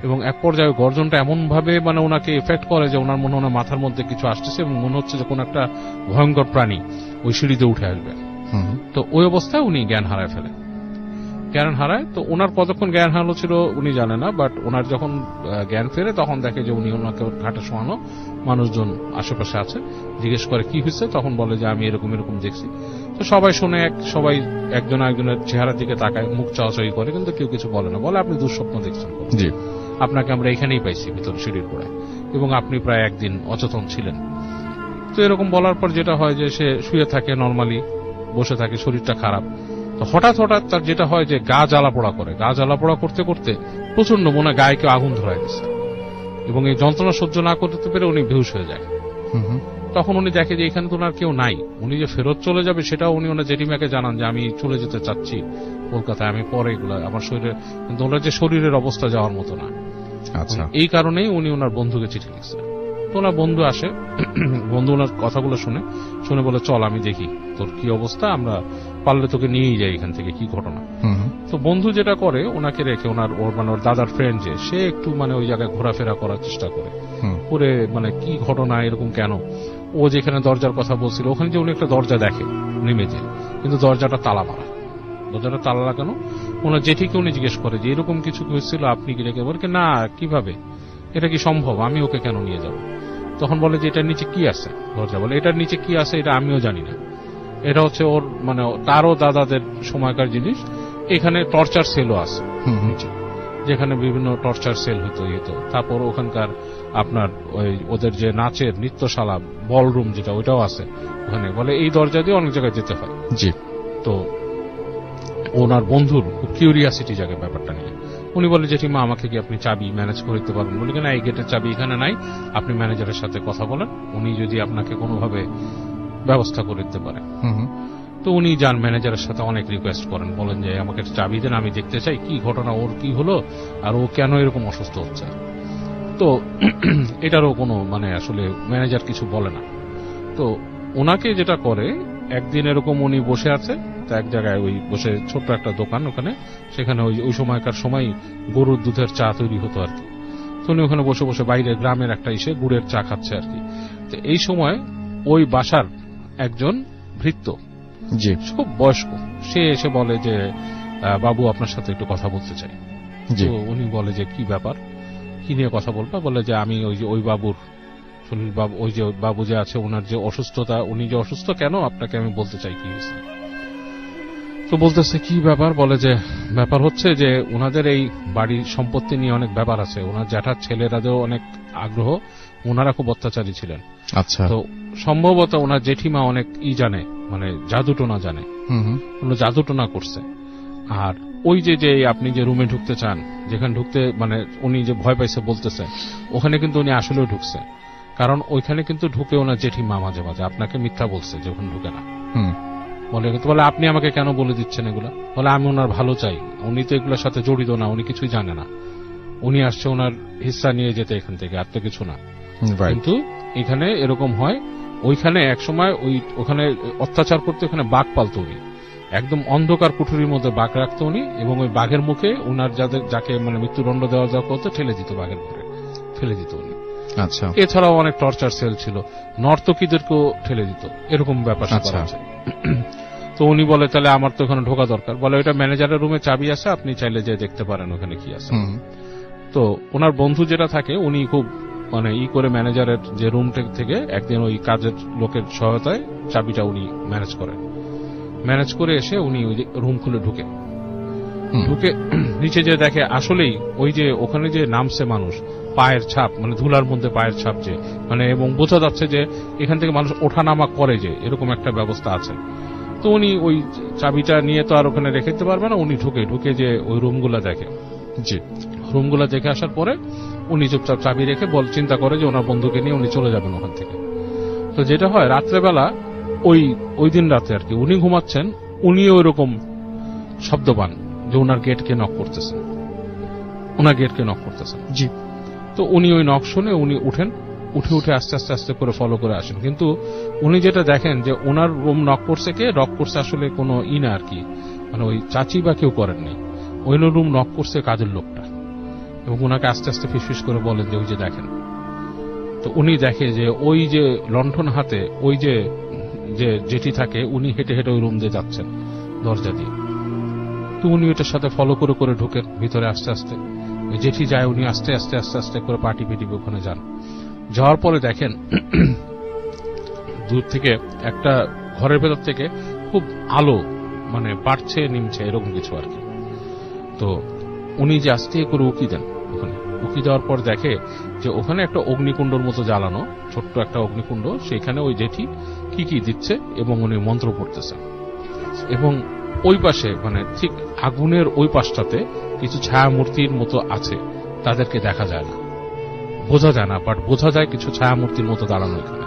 এবং এক পর্যায়ে গর্জনটা এমন ভাবে মানে ওনাকে এফেক্ট করে যে ওনার মনে হয় মাথার মধ্যে কিছু আসতেছে, এবং মনে হচ্ছে যে কোন একটা ভয়ঙ্কর প্রাণী ওই সিঁড়িতে উঠে আসবে। তো ওই অবস্থায় উনি জ্ঞান হারায় ফেলে, জ্ঞান হারায়। তো ওনার কতক্ষণ জ্ঞান হারানো ছিল উনি জানে না, বাট ওনার যখন জ্ঞান ফেরে তখন দেখে যে উনি ওনাকে ঘাটে শোয়ানো, মানুষজন আশেপাশে আছে, জিজ্ঞেস করে কি হয়েছে, তখন বলে যে আমি এরকম এরকম দেখছি। তো সবাই শুনে, সবাই একজন একজনের চেহারার দিকে তাকায়, মুখ চাওয়াচাই করে, কিন্তু কেউ কিছু বলে না। বলে আপনি দুঃস্বপ্ন দেখছেন, আপনাকে আমরা এখানেই পাইছি ভিতর সিঁড়ির গোড়ায়, এবং আপনি প্রায় একদিন অচেতন ছিলেন। তো এরকম বলার পর যেটা হয় যে সে শুয়ে থাকে, নর্মালি বসে থাকে, শরীরটা খারাপ। তো হঠাৎ তার যেটা হয় যে গা জ্বালা পোড়া করে, গা জ্বালা পোড়া করতে করতে প্রচন্ড মনে গায়ে কেউ আগুন ধরায় দিচ্ছে, এবং এই যন্ত্রণা সহ্য না করতে পেরে উনি বেহুশ হয়ে যায়। তখন উনি দেখে যে এখানে তো ওনার কেউ নাই, উনি যে ফেরত চলে যাবে সেটাও উনি ওনার জেঠিমাকে জানান যে আমি চলে যেতে চাচ্ছি কলকাতায়, আমি পরে এগুলো আমার শরীরে, কিন্তু ওনার যে শরীরের অবস্থা যাওয়ার মতো না। আচ্ছা, এই কারণেই উনি ওনার বন্ধুকে চিঠি লিখছে। তো ওনার বন্ধু আসে, বন্ধু ওনার কথাগুলো শুনে বলে চল আমি দেখি তোর কি অবস্থা, আমরা পারলে তোকে নিয়েই যাই এখান থেকে, কি ঘটনা। তো বন্ধু যেটা করে ওনাকে রেখে ওর দাদার ফ্রেন্ড যে সে একটু ওই জায়গায় ঘোরাফেরা করার চেষ্টা করে কি ঘটনা এরকম কেন, ও যেখানে দরজার কথা বলছিল ওখানে যে উনি একটা দরজা দেখে নেমে যে, কিন্তু দরজাটা তালা মারা, দরজাটা তালা লাগানো। ওনার জেঠিকে উনি জিজ্ঞেস করে যে এরকম কিছু হয়েছিল আপনি কি রেখে, বলে না কিভাবে, এটা কি সম্ভব, আমি ওকে কেন নিয়ে যাব। তখন বলে যে এটার নিচে কি আছে, দরজা বলে এটার নিচে কি আছে এটা আমিও জানি না, এটা হচ্ছে ওর তারও দাদাদের সময়কার জিনিস, এখানে টর্চার সেলও আছে নিচে, যেখানে বিভিন্ন টর্চার সেল হতো। তারপর ওখানকার আপনার ওদের যে নাচের নৃত্যশালা বলরুম যেটা ওইটাও আছে ওখানে, বলে এই দরজা দিয়ে অনেক জায়গায় যেতে হয়। জি। তো ওনার বন্ধুর খুব কিউরিয়াসিটি জাগে ব্যাপারটা নিয়ে, উনি বলে জেঠিমা আমাকে কি আপনি চাবি ম্যানেজ করে দিতে পারবেন, বলে না এই গেটের চাবি এখানে নাই, আপনি ম্যানেজারের সাথে কথা বলেন, উনি যদি আপনাকে কোনোভাবে ব্যবস্থা করে দিতে পারে। তো উনি যান ম্যানেজারের সাথে অনেক রিকোয়েস্ট করেন, বলেন যে আমাকে চাবি দেন, আমি দেখতে চাই কি ঘটনা, ওর কি হলো আর ও কেন এরকম অসুস্থ হচ্ছে। তো এটারও কোনো আসলে ম্যানেজার কিছু বলে না। তো ওনাকে যেটা করে, একদিন এরকম উনি বসে আছে এক জায়গায়, ওই বসে ছোট্ট একটা দোকান ওখানে, সেখানে ওই সময়কার সময় গরুর দুধের চা তৈরি হতো আর কি। তো উনি ওখানে বসে বসে বাইরে গ্রামের একটা গুড়ের চা খাচ্ছে আর কি। তো এই সময় ওই বাসার একজন ভৃত্য, জি, খুব বয়স্ক, সে এসে বলে যে বাবু আপনার সাথে একটু কথা বলতে চাই। তো উনি বলে যে কি ব্যাপার, কি নিয়ে কথা বলবা, বলে যে আমি ওই বাবুর সুনীল বাবু, ওই যে বাবু যে আছে ওনার যে অসুস্থতা, উনি যে অসুস্থ কেন আপনাকে আমি বলতে চাই কি হয়েছে। তো বলতেছে কি ব্যাপার, বলে যে ব্যাপার হচ্ছে যে ওনাদের এই বাড়ির সম্পত্তি নিয়ে অনেক ব্যাপার আছে, ওনার জ্যাঠার ছেলেরাও অনেক আগ্রহ, ওনারা খুব অত্যাচারী ছিলেন। আচ্ছা। তো সম্ভবত ওনার জেঠিমা অনেক জানে, জাদুটোনা জানে, জাদুটোনা করছে। আর ওই যে আপনি যে রুমে ঢুকতে চান, যেখানে ঢুকতে উনি যে ভয় পাইছে বলতেছে, ওখানে কিন্তু উনি আসলেও ঢুকছে, কারণ ওইখানে কিন্তু ঢুকে ওনার জেঠিমা মাঝে মাঝে আপনাকে মিথ্যা বলছে যে ওখানে ঢুকে না। বলে আপনি আমাকে কেন বলে দিচ্ছেন এগুলা, বলে আমি ওনার ভালো চাই, উনি তো এগুলোর সাথে জড়িত না, উনি কিছুই জানে না, উনি আসছে ওনার হিস্সা নিয়ে যেতে এখান থেকে, আর তো কিছু না। কিন্তু এখানে এরকম হয়, ওইখানে একসময় ওখানে অত্যাচার করতে ওখানে বাঘ পালতো উনি, একদম অন্ধকার কুঠুরির মধ্যে বাঘ রাখতো উনি, এবং ওই বাঘের মুখে ওনার যাকে মৃত্যুদণ্ড দেওয়া করতো ঠেলে দিত, বাঘের ঘরে ফেলে দিত উনি। আচ্ছা। এছাড়াও অনেক টর্চার সেল ছিল, নর্তকীদেরকেও ঠেলে দিত, এরকম ব্যাপার আছে। তো উনি বলে তাহলে আমার তো ওখানে ঢোকা দরকার, বলে ওইটা ম্যানেজারের রুমে চাবি আছে, আপনি চাইলে যে দেখতে পারেন ওখানে কি আছে। তো ওনার বন্ধু যেটা থাকে উনি খুব করে ম্যানেজারের যে রুম থেকে একদিন ওই কাজের লোকের সহায়তায় চাবিটা উনি ম্যানেজ করে এসে উনি ওই রুম খুলে ঢুকে নিচে যে দেখে আসলেই ওই যে ওখানে যে নামছে মানুষ, পায়ের ছাপ, ধুলার মধ্যে পায়ের ছাপ যে এবং বোঝা যাচ্ছে যে এখান থেকে মানুষ ওঠানামা করে, যে এরকম একটা ব্যবস্থা আছে। তো উনি ওই চাবিটা নিয়ে তো আর ওখানে রেখে দিতে পারবে না, উনি ঢুকে যে ওই রুমগুলা দেখে, জি, রুমগুলা দেখে আসার পরে উনি চুপচাপ চাবি রেখে চিন্তা করে যে ওনার বন্ধুকে নিয়ে উনি চলে যাবেন ওখান থেকে। তো যেটা হয় রাত্রেবেলা, ওই দিন রাতে আর কি, উনি ঘুমাচ্ছেন, উনিও ওইরকম শব্দ পান যে ওনার গেটকে নক করতেছেন, জি। তো উনি ওই নক শুনে উনি উঠে আস্তে আস্তে করে ফলো করে আসেন, কিন্তু উনি যেটা দেখেন যে ওনার রুম নক করছে আসলে কোনো না আর কি, ওই চাচি বা কেউ করেননি, ওই রুম নক করছে কাজের লোকটা, এবং ওনাকে আস্তে আস্তে ফিসফিস করে বলেন যে ওই যে দেখেন। তো উনি দেখে যে ওই যে লণ্ঠন হাতে ওই যে জেঠি থাকে, উনি হেঁটে ওই রুম দিয়ে যাচ্ছেন দরজা দিয়ে। তো উনি ওটার সাথে ফলো করে ঢুকেন ভিতরে আস্তে আস্তে, ওই জেঠি যায়, উনি আস্তে আস্তে করে পাটি ওখানে যান। যাওয়ার পরে দেখেন দূর থেকে একটা ঘরের ভেতর থেকে খুব আলো বাড়ছে নিমছে এরকম কিছু আর কি। তো উনি যে আস্তে করে উকি দেন, ওখানে উকি দেওয়ার পর দেখে যে ওখানে একটা অগ্নিকুণ্ডর মতো জ্বালানো, ছোট্ট একটা অগ্নিকুণ্ড, সেখানে ওই জেঠি কি দিচ্ছে এবং উনি মন্ত্র পড়তেছেন, এবং ওই পাশে ঠিক আগুনের ওই পাশটাতে কিছু ছায়া মূর্তির মতো আছে, তাদেরকে দেখা যায় না, বোঝা যায় না, বাট বোঝা যায় কিছু ছায়ামূর্তির মতো দাঁড়ানো এখানে।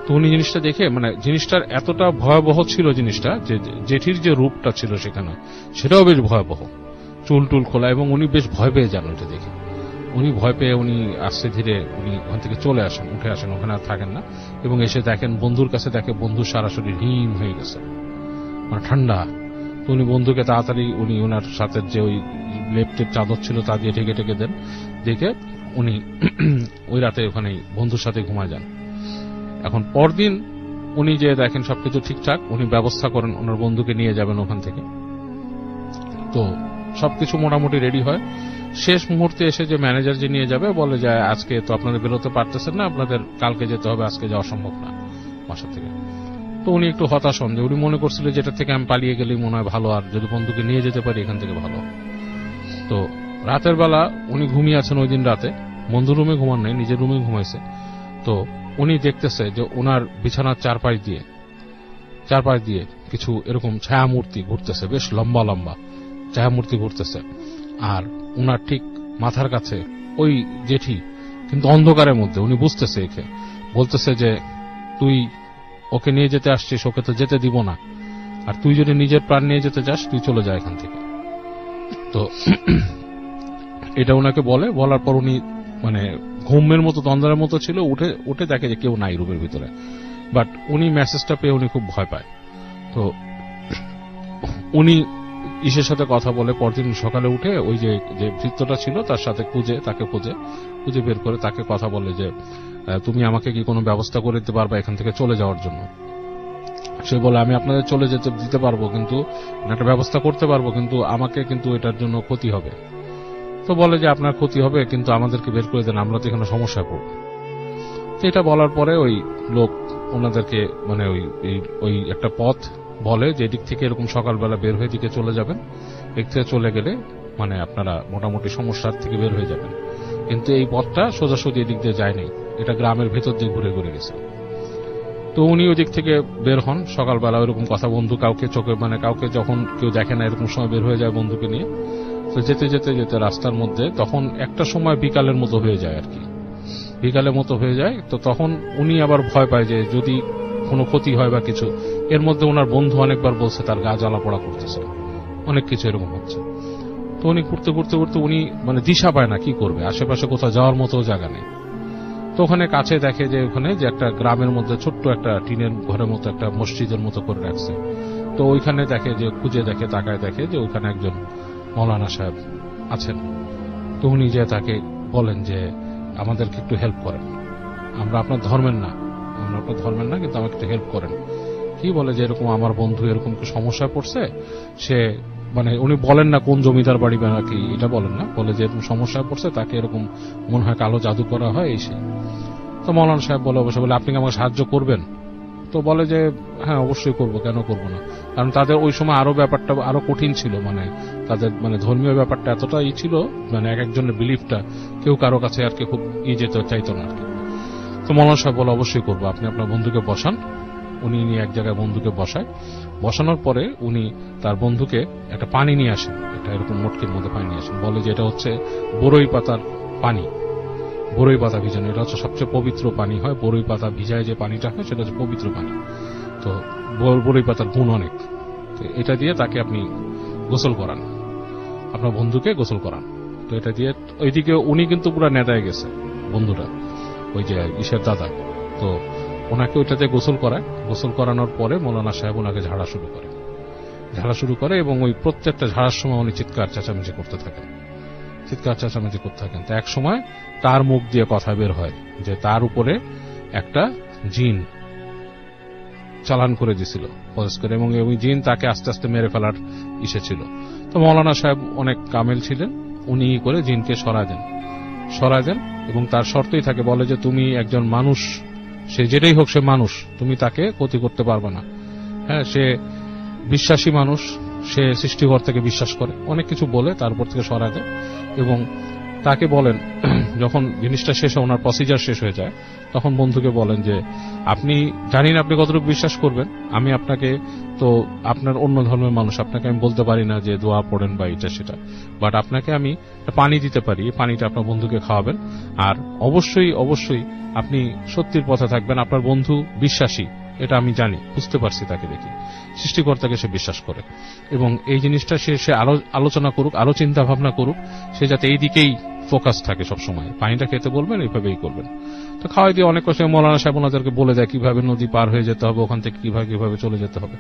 তো উনি জিনিসটা দেখে মানে জিনিসটার এতটা ভয়াবহ ছিল জিনিসটা, যে জেঠির যে রূপটা ছিল সেখানে সেটাও বেশ ভয়াবহ, চুল টুল খোলা, এবং উনি বেশ ভয় পেয়ে যান ওইটা দেখে। উনি ভয় পেয়ে উনি আস্তে ধীরে উনি ওখান থেকে চলে আসেন, উঠে আসেন, ওখানে আর থাকেন না, এবং এসে দেখেন বন্ধুর কাছে, দেখে বন্ধু সারা শরীর হিম হয়ে গেছে, মানে ঠান্ডা। তো উনি বন্ধুকে তাড়াতাড়ি উনি ওনার সাথে যে ওই লেপটের চাদর ছিল তা দিয়ে ঢেকে ঢেকে দেন, দেখে উনি ওই রাতে ওখানে বন্ধুর সাথে ঘুমায় যান। এখন পরদিন উনি যে দেখেন সবকিছু ঠিকঠাক, উনি ব্যবস্থা করেন ওনার বন্ধুকে নিয়ে যাবেন ওখান থেকে। তো সবকিছু মোটামুটি রেডি হয়। শেষ মুহূর্তে এসে যে ম্যানেজার যে নিয়ে যাবে বলে যে আজকে তো আপনাদের বেরোতে পারতেছেন না, আপনাদের কালকে যেতে হবে, আজকে যাওয়া সম্ভব না বাসা থেকে। তো উনি একটু হতাশ হন, যে উনি মনে করছিলেন যেটা থেকে আমি পালিয়ে গেলেই মনে হয় ভালো, আর যদি বন্ধুকে নিয়ে যেতে পারি এখান থেকে ভালো। তো রাতের বেলা উনি ঘুমিয়ে আছেন ওই দিন রাতে, বন্ধু রুমে ঘুমান নাই, নিজের রুমে ঘুমাইছে। তো উনি দেখতেছে যে ওনার বিছানার চারপাশ দিয়ে কিছু এরকম ছায়ামূর্তি ঘুরতেছে, বেশ লম্বা লম্বা ছায়ামূর্তি ঘুরতেছে। আর উনার ঠিক মাথার কাছে ওই জেঠি, কিন্তু অন্ধকারের মধ্যে, উনি বুঝতেছে একে, বলতেছে যে তুই ওকে নিয়ে যেতে আসছিস, ওকে তো যেতে দিব না, আর তুই যদি নিজের প্রাণ নিয়ে যেতে চাস তুই চলে যা এখান থেকে। তো এটা ওনাকে বলার পর উনি মানে ঘুমের মতো তন্দ্রার মতো ছিল, উঠে দেখে যে কেউ নাই রুমের ভিতরে। বাট উনি মেসেজটা পেয়ে উনি খুব ভয় পায়। তো উনি ইসের সাথে কথা বলে, পরদিন সকালে উঠে ওই যে ভৃত্যটা ছিল তার সাথে তাকে খুঁজে বের করে তাকে কথা বলে যে তুমি আমাকে কি কোনো ব্যবস্থা করে দিতে পারবে এখান থেকে চলে যাওয়ার জন্য। সে বলে আমি আপনাদের চলে যেতে দিতে পারবো, কিন্তু একটা ব্যবস্থা করতে পারবো, কিন্তু আমাকে কিন্তু এটার জন্য ক্ষতি হবে। তো বলে যে আপনার ক্ষতি হবে, কিন্তু আমাদেরকে বের করে দেন, আমরা তো এখানে সমস্যায় পড়ব। তো এটা বলার পরে ওই লোক ওনাদেরকে মানে ওই একটা পথ বলে যে এদিক থেকে এরকম সকালবেলা বের হয়ে দিকে চলে যাবেন, এদিক থেকে চলে গেলে মানে আপনারা মোটামুটি সমস্যার থেকে বের হয়ে যাবেন। কিন্তু এই পথটা সোজাসুজি এদিক দিয়ে যায়নি, এটা গ্রামের ভেতর দিয়ে ঘুরে ঘুরে গেছে। তো উনি ওই দিক থেকে বের হন সকালবেলা, ওইরকম কথা, বন্ধু কাউকে চোখে মানে কাউকে যখন কেউ দেখে না এরকম সময় বের হয়ে যায় বন্ধুকে নিয়ে। তো যেতে যেতে যেতে রাস্তার মধ্যে তখন একটা সময় বিকালের মতো হয়ে যায় আর কি, বিকালের মতো হয়ে যায়। তো তখন উনি আবার ভয় পায় যে যদি কোনো ক্ষতি হয় বা কিছু। এর মধ্যে ওনার বন্ধু অনেকবার বলছে তার গা জ্বালা পোড়া করতেছে, অনেক কিছু এরকম হচ্ছে। তো উনি ঘুরতে ঘুরতে ঘুরতে উনি মানে দিশা পায় না কি করবে, আশেপাশে কোথাও যাওয়ার মতো জায়গা নেই। তো ওখানে কাছে দেখে যে ওখানে যে একটা গ্রামের মধ্যে ছোট্ট একটা টিনের ঘরের মতো একটা মসজিদের মতো করে রাখছে। তো ওইখানে দেখে যে খুঁজে দেখে, তাকায় দেখে যে ওইখানে একজন মৌলানা সাহেব আছেন। তো উনি যে তাকে বলেন যে আমাদেরকে একটু হেল্প করেন, আমরা আপনার ধর্মের না, কিন্তু আমাকে একটু হেল্প করেন। কি বলে যে এরকম আমার বন্ধু এরকম সমস্যায় পড়ছে, সে মানে উনি বলেন না কোন জমিদার বাড়ি বা নাকি, এটা বলেন না, বলে যে এরকম সমস্যায় পড়ছে, তাকে এরকম মনে হয় কালো জাদু করা হয় এই সে। তো মৌলানা সাহেব বলে অবশ্যই, বলে আপনি কি আমাকে সাহায্য করবেন? তো বলে যে হ্যাঁ অবশ্যই করব, কেন করব না। কারণ তাদের ওই সময় আরো ব্যাপারটা আরো কঠিন ছিল, মানে তাদের মানে ধর্মীয় ব্যাপারটা এতটা ছিল, মানে এক একজনের বিলিফটা কেউ কারো কাছে আর কি খুব যেতে চাইতো না আর কি। তো মৌলানা সাহেব বলে অবশ্যই করবো, আপনি আপনার বন্ধুকে বসান। উনি নিয়ে এক জায়গায় বন্ধুকে বসায়, বসানোর পরে উনি তার বন্ধুকে একটা পানি নিয়ে আসেন, একটা এরকম মটকির মধ্যে পানি নিয়ে আসেন, বলে যে এটা হচ্ছে বরই পাতার পানি, বরই পাতা ভিজানো, এটা হচ্ছে সবচেয়ে পবিত্র পানি হয়, বরই পাতা ভিজায় যে পানিটা হয় সেটা হচ্ছে পবিত্র পানি। তো বরই পাতার গুণ অনেক, তো এটা দিয়ে তাকে আপনি গোসল করান, আপনার বন্ধুকে গোসল করান। তো এটা দিয়ে ওইদিকে উনি কিন্তু পুরো নেতায় গেছে বন্ধুটা, ওই যে ঈশের দাদা। তো ওনাকে ওইটাতে গোসল করায়, গোসল করানোর পরে মৌলানা সাহেব ওনাকে ঝাড়া শুরু করে এবং ওই প্রত্যেকটা ঝাড়ার সময় উনি চিৎকার চেঁচামেচি করতে থাকেন। তো এক সময় তার মুখ দিয়ে কথা বের হয় যে তার উপরে একটা জিন চালান করে দিছিল প্রসেস করে, এবং ওই জিন তাকে আস্তে আস্তে মেরে ফেলার ইসে ছিল। তো মৌলানা সাহেব অনেক কামেল ছিলেন, উনি করে জিনকে সরায় দেন এবং তার শর্তই থাকে, বলে যে তুমি একজন মানুষ, সে যেটাই হোক সে মানুষ, তুমি তাকে ক্ষতি করতে পারবে না। হ্যাঁ, সে বিশ্বাসী মানুষ, সে সৃষ্টিকর্তাকে বিশ্বাস করে, অনেক কিছু বলে তারপর থেকে সরায় দেয় এবং তাকে বলেন যখন জিনিসটা শেষ হয়, ওনার প্রসিজার শেষ হয়ে যায়, তখন বন্ধুকে বলেন যে আপনি জানি না আপনি কতটুকু বিশ্বাস করবেন, আমি আপনাকে তো আপনার অন্য ধর্মের মানুষ, আপনাকে আমি বলতে পারি না যে দোয়া পড়েন বা এটা সেটা, বাট আপনাকে আমি পানি দিতে পারি, পানিটা আপনার বন্ধুকে খাওয়াবেন, আর অবশ্যই অবশ্যই আপনি সত্যির পথে থাকবেন, আপনার বন্ধু বিশ্বাসী, এটা আমি জানি, বুঝতে পারছি তাকে দেখি, সৃষ্টিকর্তাকে সে বিশ্বাস করে, এবং এই জিনিসটা সে আরো আলোচনা করুক, আরো চিন্তা ভাবনা করুক, সে যাতে এই দিকেই ফোকাস থাকে সবসময়। পানিটা খেতে বলবেন, এইভাবেই করবেন। তো খাওয়াই দিয়ে অনেক কষ্ট মৌলানা সাহেব ওনাদেরকে বলে দেয় কিভাবে নদী পার হয়ে যেতে হবে, ওখান থেকে কিভাবে কিভাবে চলে যেতে হবে।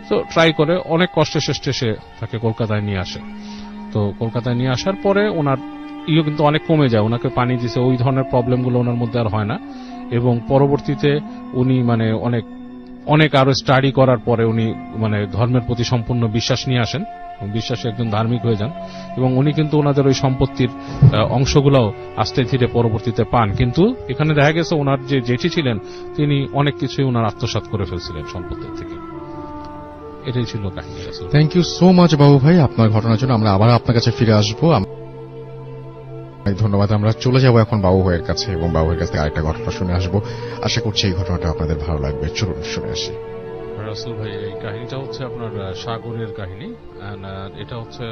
তো ট্রাই করে অনেক কষ্টে শেষে সে তাকে কলকাতায় নিয়ে আসে। তো কলকাতায় নিয়ে আসার পরে ওনার কিন্তু অনেক কমে যায়, ওনাকে পানি দিছে, ওই ধরনের প্রবলেমগুলো ওনার মধ্যে আর হয় না, এবং পরবর্তীতে উনি মানে অনেক আরো স্টাডি করার পরে উনি মানে ধর্মের প্রতি সম্পূর্ণ বিশ্বাস নিয়ে আসেন, বিশ্বাসী একজন ধার্মিক হয়ে যান, এবং উনি কিন্তু ওনাদের ওই সম্পত্তির অংশগুলোও আস্তে ধীরে পরবর্তীতে পান। কিন্তু এখানে দেখা গেছে ওনার যে জেঠি ছিলেন তিনি অনেক কিছুই ওনার আত্মসাৎ করে ফেলছিলেন সম্পত্তির থেকে। এটাই ছিল কাহিনী। থ্যাংক ইউ সো মাচ বাবু ভাই আপনার ঘটনার জন্য। আমরা আবার আপনার কাছে ফিরে আসবো। ধন্যবাদ। আমরা চলে যাব এখন বাবু ভাইয়ের কাছে, এবং বাবু ভাইয়ের কাছ থেকে আরেকটা ঘটনা শুনে আসবো। আশা করছি এই ঘটনাটা আপনাদের ভালো লাগবে। চলুন শুনে আসি। রাসেল ভাই, এই কাহিনীটা হচ্ছে আপনার সাগরের কাহিনী। এটা হচ্ছে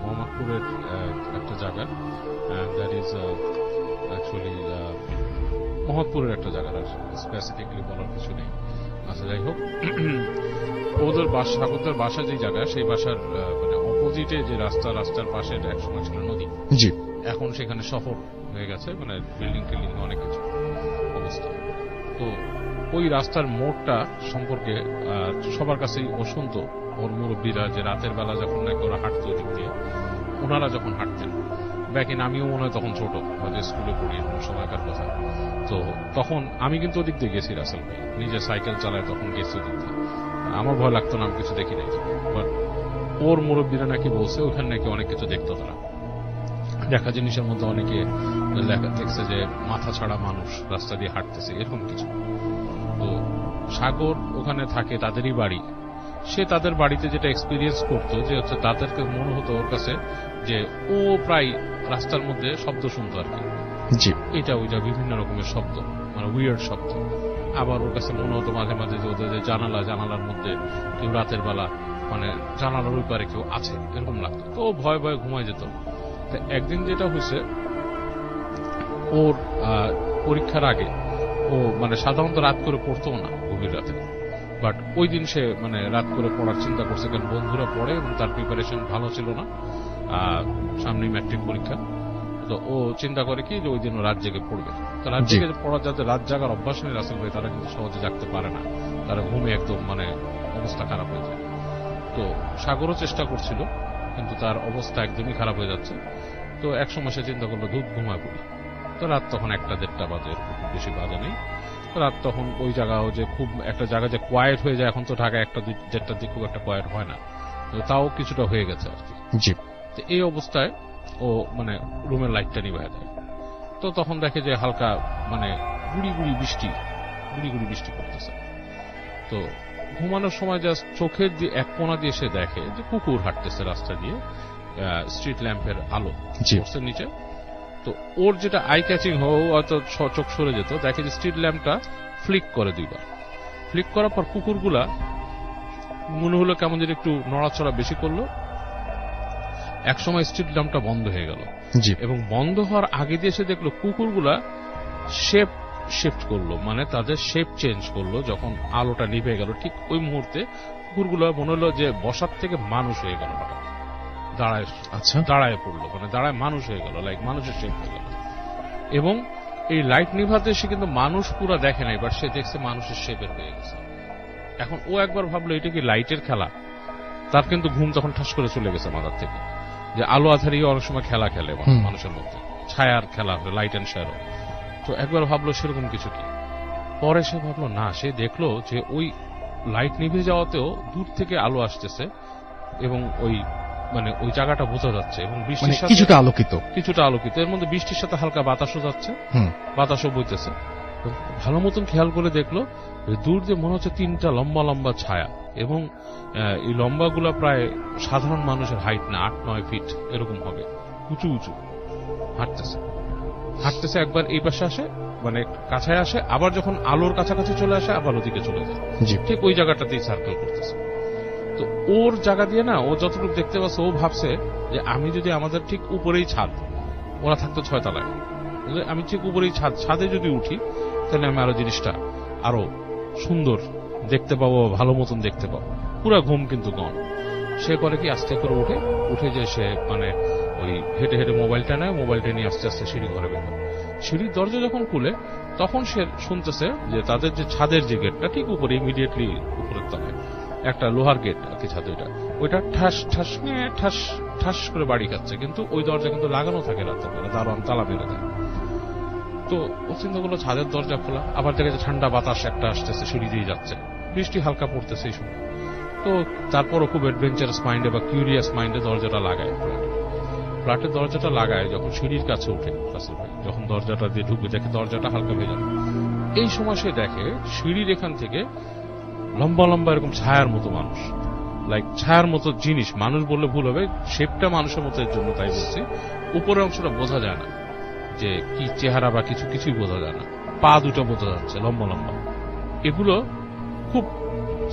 মোহাম্মদপুরের একটা জায়গা, দ্যাট ইজ অ্যাকচুয়ালি মোহাম্মদপুরের একটা জায়গা, স্পেসিফিকলি বলার কিছু নেই। আচ্ছা, যাই হোক, ওদের সাগরদের বাসা যে জায়গা, সেই বাসার মানে অপোজিটে যে রাস্তার পাশে একসময় ছিল নদী। জি। এখন সেখানে শহর হয়ে গেছে, মানে বিল্ডিং টিল্ডিং অনেক কিছু অবস্থা। তো ওই রাস্তার মোড়টা সম্পর্কে সবার কাছেই ও শুনত, ওর মুরব্বীরা, যে রাতের বেলা যখন নাকি ওরা হাঁটতো ওদিক দিয়ে, ওনারা যখন হাঁটতেন, ব্যাক ইন আমিও মনে হয় তখন ছোট, হয়তো স্কুলে পড়ি এরকম সময়কার কথা। তো তখন আমি কিন্তু ওদিক দিয়ে গেছি রাসেল ভাই, নিজে সাইকেল চালায় তখন গেছি ওদিক দিয়ে, আমার ভয় লাগতো না, আমি কিছু দেখি নাই। বাট ওর মুরব্বীরা নাকি বলছে ওখানে নাকি অনেক কিছু দেখতো তারা, দেখা জিনিসের মধ্যে অনেকে দেখছে যে মাথা ছাড়া মানুষ রাস্তা দিয়ে হাঁটতেছে, এরকম কিছু। তো সাগর ওখানে থাকে, তাদেরই বাড়ি, সে তাদের বাড়িতে যেটা এক্সপিরিয়েন্স করতো যে হচ্ছে তাদেরকে মনে হতো ওর কাছে যে ও প্রায় রাস্তার মধ্যে শব্দ শুনতো আর কি, এটা ওইটা বিভিন্ন রকমের শব্দ, মানে উইয়ার্ড শব্দ। আবার ওর কাছে মনে হতো মাঝে মাঝে যে ওদের যে জানালার মধ্যে কেউ রাতের বেলা মানে জানালার ওই পারে কেউ আছে, এরকম লাগতো। তো ও ভয়ে ভয়ে ঘুমায় যেত। একদিন যেটা হয়েছে, ওর পরীক্ষার আগে ও মানে সাধারণত রাত করে পড়তো না, গভীর রাতে, বাট ওই দিন সে মানে রাত করে পড়ার চিন্তা করছে, কারণ বন্ধুরা পড়ে এবং তার প্রিপারেশন ভালো ছিল না, সামনেই ম্যাট্রিক পরীক্ষা। তো ও চিন্তা করে কি যে ওই দিন ও রাত জেগে পড়বে। তো রাত জেগে পড়ার যাতে রাত জাগার অভ্যাস নেই রাসেল ভাই, তারা কিন্তু সহজে জাগতে পারে না, তারা ঘুমে একদম মানে অবস্থা খারাপ হয়ে যায়। তো সাগরও চেষ্টা করছিল, কিন্তু তার অবস্থা একদমই খারাপ হয়ে যাচ্ছে। তো একসময় সে চিন্তা করলো দুধ ঘুমায় পড়ি। তো রাত তখন 1টা-1:30 বাজে, খুব বেশি বাজে নেই। রাত তখন ওই জায়গাও যে খুব একটা জায়গা যে কোয়াইট হয়ে যায়, এখন তো ঢাকা 1টা-2:30টার দিকে খুব একটা কোয়াইট হয় না, তাও কিছুটা হয়ে গেছে আর কি। তো এই অবস্থায় ও মানে রুমের লাইটটা নিভায় দেয়। তো তখন দেখে যে হালকা মানে গুড়ি গুড়ি বৃষ্টি পড়তেছে। তো ঘুমানোর সময় জাস্ট চোখের যে এক কোণা দিয়ে সে দেখে যে কুকুর হাঁটতেছে রাস্তা দিয়ে, স্ট্রিট ল্যাম্পের আলো পড়ছে নিচে। তো ওর যেটা আই ক্যাচিং হয়তো চোখ সরে যেত, দেখে যে স্ট্রিট ল্যাম্পটা ফ্লিক করে 2বার। ফ্লিক করার পর কুকুরগুলা মনে হলো কেমন যেন একটু নড়াচড়া বেশি করলো। একসময় স্ট্রিট ল্যাম্পটা বন্ধ হয়ে গেল, এবং বন্ধ হওয়ার আগে দিয়ে সে দেখলো কুকুরগুলা শেপ শিফট করলো, মানে তাদের শেপ চেঞ্জ করলো। যখন আলোটা নিভে গেল ঠিক ওই মুহূর্তে কুকুরগুলো মনে হলো যে বসার থেকে মানুষ হয়ে গেল, হঠাৎ দাঁড়ায় পড়লো, মানে দাঁড়ায় মানুষ হয়ে গেল, লাইক মানুষের শেপ হয়ে গেল। এবং এই লাইট নিভাতে সে কিন্তু মানুষ পুরো দেখে নাই, বাট সে দেখছে মানুষের শেপের হয়ে গেছে। এখন ও একবার ভাবলো এটা কি লাইটের খেলা, তার কিন্তু ঘুম তখন ঠাস করে চলে গেছে মাথার থেকে, যে আলো আধারিয়ে অনেক সময় খেলা খেলে মানুষের মধ্যে, ছায়ার খেলা, লাইট অ্যান্ড শ্যাডো। তো একবার ভাবলো সেরকম কিছু কি। পরে সে ভাবলো না, সে দেখলো যে ওই লাইট নিভে যাওয়াতেও দূর থেকে আলো আসতেছে, এবং ওই মানে ওই জায়গাটা বোঝা যাচ্ছে, এবং বৃষ্টির সাথে কিছুটা আলোকিত, এর মধ্যে বৃষ্টির সাথে হালকা বাতাসও যাচ্ছে, বাতাসও বইতেছে। ভালো মতন খেয়াল করে দেখলো দূর দিয়ে মনে হচ্ছে 3টা লম্বা লম্বা ছায়া, এবং এই লম্বাগুলা প্রায় সাধারণ মানুষের হাইট না, 8-9 ফিট এরকম হবে, উঁচু উঁচু হাঁটতেছে। হাঁটতেছে, একবার এই পাশে আসে, মানে কাছে আসে, আবার যখন আলোর কাছাকাছি চলে আসে আবার ওদিকে চলে যায়, জি। ঠিক ওই জায়গাটাতেই সার্কেল করতেছে। তো ওর জায়গা দিয়ে না, ও যতটুকু দেখতে পাচ্ছে ও ভাবছে যে আমি যদি আমাদের ঠিক উপরেই ছাদ, ওরা থাকতো 6 তলায়, আমি ঠিক উপরেই ছাদে যদি উঠি তাহলে আমি আরো জিনিসটা আরো সুন্দর দেখতে পাবো, ভালো মতন দেখতে পাবো। পুরা ঘুম কিন্তু গন। সে করে কি আস্তে করে উঠে যে সে মানে ওই হেঁটে হেঁটে মোবাইলটা নেয়, মোবাইলটা নিয়ে আস্তে আস্তে সিঁড়ি ঘরে বের হয়। সিঁড়ির দরজা যখন খুলে তখন সে শুনতেছে যে তাদের যে ছাদের যে গেটটা ঠিক উপরে, ইমিডিয়েটলি উপরের তলায় একটা লোহার গেট আর কি ছাদে, ওইটা ঠাস ঠাস ঠাস ঠাস করে বাড়ি খাচ্ছে, কিন্তু ওই দরজা কিন্তু লাগানো থাকে রাতের বেলা, দারোয়ান তালা মেরে দেয়। তো ও চিন্তা করলো ছাদের দরজা খোলা, আবার দেখে ঠান্ডা বাতাস একটা আসতেছে, সিঁড়ি দিয়ে যাচ্ছে, বৃষ্টি হালকা পড়তেছে এই সময়। তো তারপরও খুব অ্যাডভেঞ্চারাস মাইন্ডে বা কিউরিয়াস মাইন্ডে দরজাটা লাগায়, ফ্ল্যাটের দরজাটা লাগায়। যখন সিঁড়ির কাছে উঠে রাসেল ভাই, যখন দরজাটা দিয়ে ঢুকবে দেখে দরজাটা হালকা ভেজানো। এই সময় সে দেখে সিঁড়ির এখান থেকে লম্বা লম্বা এরকম ছায়ার মতো মানুষ, লাইক ছায়ার মতো জিনিস, মানুষ বললে ভুল হবে, শেপটা মানুষের মতো এর জন্য তাই বলছি, উপরের অংশটা বোঝা যায় না যে কি চেহারা বা কিছুই বোঝা যায় না, পা দুটো বোঝা যাচ্ছে লম্বা লম্বা। এগুলো খুব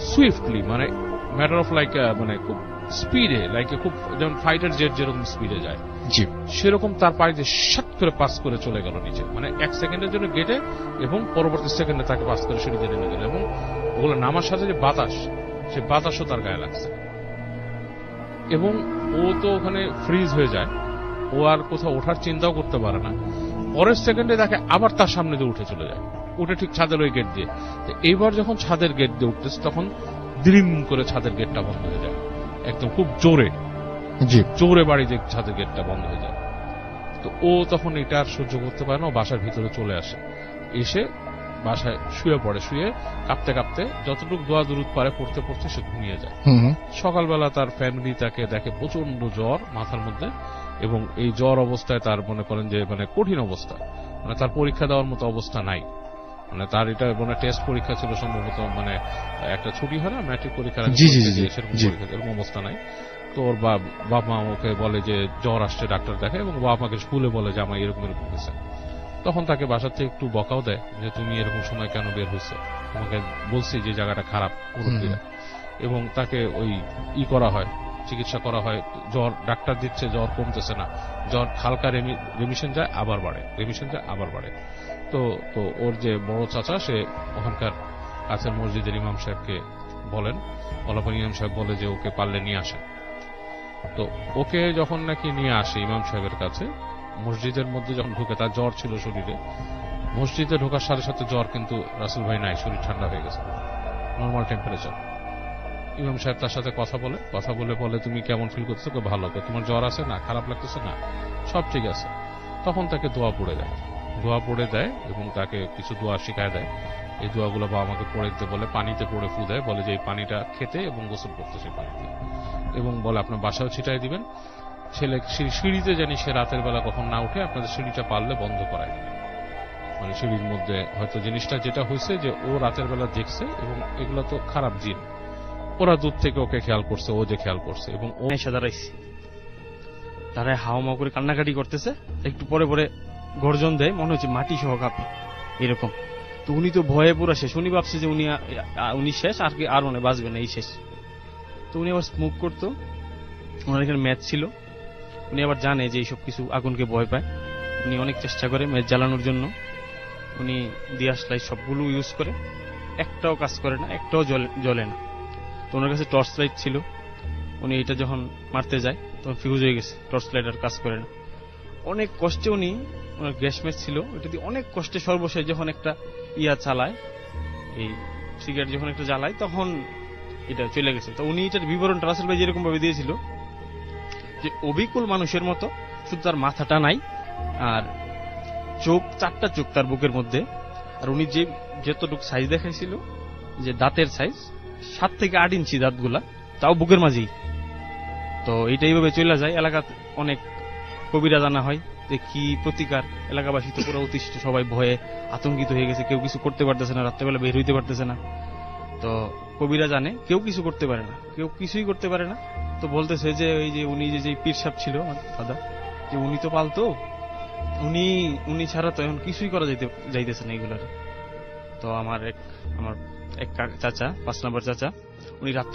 সুইফটলি, মানে ম্যাটার অফ লাইক, মানে খুব স্পিডে, লাইক খুব যেমন ফাইটার জেট যেরকম স্পিডে যায়, জি, সেরকম তার পায়ে যে শাট করে পাস করে চলে গেল নিচে, মানে 1 সেকেন্ডের জন্য গেটে, এবং পরবর্তী সেকেন্ডে তাকে পাস করে সিঁড়িতে নেমে গেল। এবং ওগুলো নামার সাথে যে বাতাস, সে বাতাসও তার গায়ে লাগছে, এবং ও তো ওখানে ফ্রিজ হয়ে যায়, ও আর কোথাও ওঠার চিন্তাও করতে পারে না। পরের সেকেন্ডে দেখে আবার তার সামনে দিয়ে উঠে চলে যায়, উঠে ঠিক ছাদের ওই গেট দিয়ে। এইবার যখন ছাদের গেট দিয়ে উঠতেছে তখন দ্রিম করে ছাদের গেটটা বন্ধ হয়ে যায়, একদম খুব জোরে, জি, জোরে বাড়ি দিয়ে ছাদের গেটটা বন্ধ হয়ে যায়। তো ও তখন এটা আর সহ্য করতে পারে না, ও বাসার ভিতরে চলে আসে, এসে বাসায় শুয়ে পড়ে, শুয়ে কাঁপতে কাঁপতে যতটুকু দোয়া দুরুদ পারে পড়তে পড়তে সে ঘুমিয়ে যায়। সকালবেলা তার ফ্যামিলি তাকে দেখে প্রচন্ড জ্বর মাথার মধ্যে, এবং এই জ্বর অবস্থায় তার মনে করেন যে মানে কঠিন অবস্থা, মানে তার পরীক্ষা দেওয়ার মতো অবস্থা নাই, মানে তার এটা মানে টেস্ট পরীক্ষা ছিল সম্ভবত, মানে একটা ছুটি হয় না ম্যাট্রিক পরীক্ষার আগে, সেরকম পরীক্ষা, এরকম অবস্থা নাই। তো ওর বাপ মা ওকে বলে যে জ্বর আসছে, ডাক্তার দেখে, এবং বাবা মাকে স্কুলে বলে যে আমার এরকম এরকম হয়েছে। তখন তাকে বাসার থেকে একটু বকাও দেয় যে তুমি এরকম সময় কেন বের হয়েছে, তোমাকে বলছি যে জায়গাটা খারাপ পুরোপুরি, এবং তাকে ওই করা হয়, চিকিৎসা করা হয়। জ্বর ডাক্তার দিচ্ছে, জ্বর কমতেছে না, জ্বর হালকা রেমিশন যায় আবার বাড়ে, রেমিশন যায় আবার বাড়ে। তো ওর যে বড় চাচা, সে ওখানকার কাছের মসজিদের ইমাম সাহেবকে বলেন, অলাপন ইমাম সাহেব বলে যে ওকে পারলে নিয়ে আসেন। তো ওকে যখন নাকি নিয়ে আসে ইমাম সাহেবের কাছে, মসজিদের মধ্যে যখন ঢুকে, তার জ্বর ছিল শরীরে, মসজিদে ঢোকার সাথে সাথে জ্বর কিন্তু রাসেল ভাই নাই, শরীর ঠান্ডা হয়ে গেছে, নর্মাল টেম্পারেচার। ইমাম সাহেব তার সাথে কথা বলে তুমি কেমন ফিল করতেছো? ভালো। তোমার জ্বর আছে না? খারাপ লাগতেছে না? সব ঠিক আছে। তখন তাকে দোয়া পড়ে দেয় এবং তাকে কিছু দোয়া শিখায় দেয়। এই দোয়াগুলো বাবা আমাকে পড়ে দিতে বলে, পানিতে পড়ে ফু দেয়, বলে যে এই পানিটা খেতে এবং গোসল করতে সেই পানিতে, এবং বলে আপনার বাসাও ছিটাই দিবেন। ছেলে সিঁড়িতে জানি সে রাতের বেলা কখন না উঠে, আপনাদের সিঁড়িটা পারলে বন্ধ করায় দিবেন। মানে সিঁড়ির মধ্যে হয়তো জিনিসটা যেটা হয়েছে যে ও রাতের বেলা দেখছে, এবং এগুলো তো খারাপ জিন, ওরা দূর থেকে ওকে খেয়াল করছে, ও যে খেয়াল করছে, এবং ও এসে দাঁড়াইছে, তারা হাওয়া করে কান্নাকাটি করতেছে, একটু পরে পরে গর্জন দেয়, মনে হচ্ছে মাটি সহ কাঁপে এরকম। তো উনি তো ভয়ে পুরো শেষ, উনি ভাবছে যে উনি শেষ, আর কি আর মনে বাঁচবে না, এই শেষ। তো উনি আবার স্মোক করতো, ওনার এখানে ম্যাচ ছিল, উনি আবার জানে যে এইসব কিছু আগুনকে ভয় পায়। উনি অনেক চেষ্টা করে ম্যাচ জ্বালানোর জন্য, উনি দিয়াস লাইট সবগুলো ইউজ করে, একটাও কাজ করে না, একটাও জ্বলে না। তো ওনার কাছে টর্চ লাইট ছিল, উনি এটা যখন মারতে যায় তখন ফিউজ হয়ে গেছে, টর্চ লাইট আর কাজ করে না। অনেক কষ্টে ওনার গ্যাস ম্যাচ ছিল, এটা দিয়ে অনেক কষ্টে সর্বশেষ যখন একটা চালায়, এই সিগারেট যখন একটা জ্বালায়, তখন এটা চলে গেছে। তো উনি এটার বিবরণটা রাসেল ভাই যেরকম ভাবে দিয়েছিল যে অবিকল মানুষের মতো, শুধু তার মাথাটা নাই, আর চোখ, 4টা চোখ তার বুকের মধ্যে, আর উনি যতটুকু সাইজ দেখাইছিল, যে দাঁতের সাইজ 7 থেকে 8 ইঞ্চি দাঁতগুলা, তাও বুকের মাঝেই। তো এইটা এইভাবে চলে যায়, এলাকাতে অনেক কবিরা জানা হয় যে কি প্রতিকার। এলাকাবাসী তো পুরো অতিষ্ঠ, সবাই ভয়ে আতঙ্কিত হয়ে গেছে, কেউ কিছু করতে পারতেছে না, রাত্রেবেলা বের হইতে পারতেছে না। তো কবিরা জানে কেউ কিছু করতে পারে না, কেউ কিছুই করতে পারে না। তো বলতেছে যে ওই যে উনি যে পীর সাহেব ছিল দাদা, যে উনি তো পালতো, উনি ছাড়া তো এখন কিছুই করা যাইতেছে না এগুলার। তো আমার এক চাচা, 5 নম্বর চাচা, উনি রাত্রে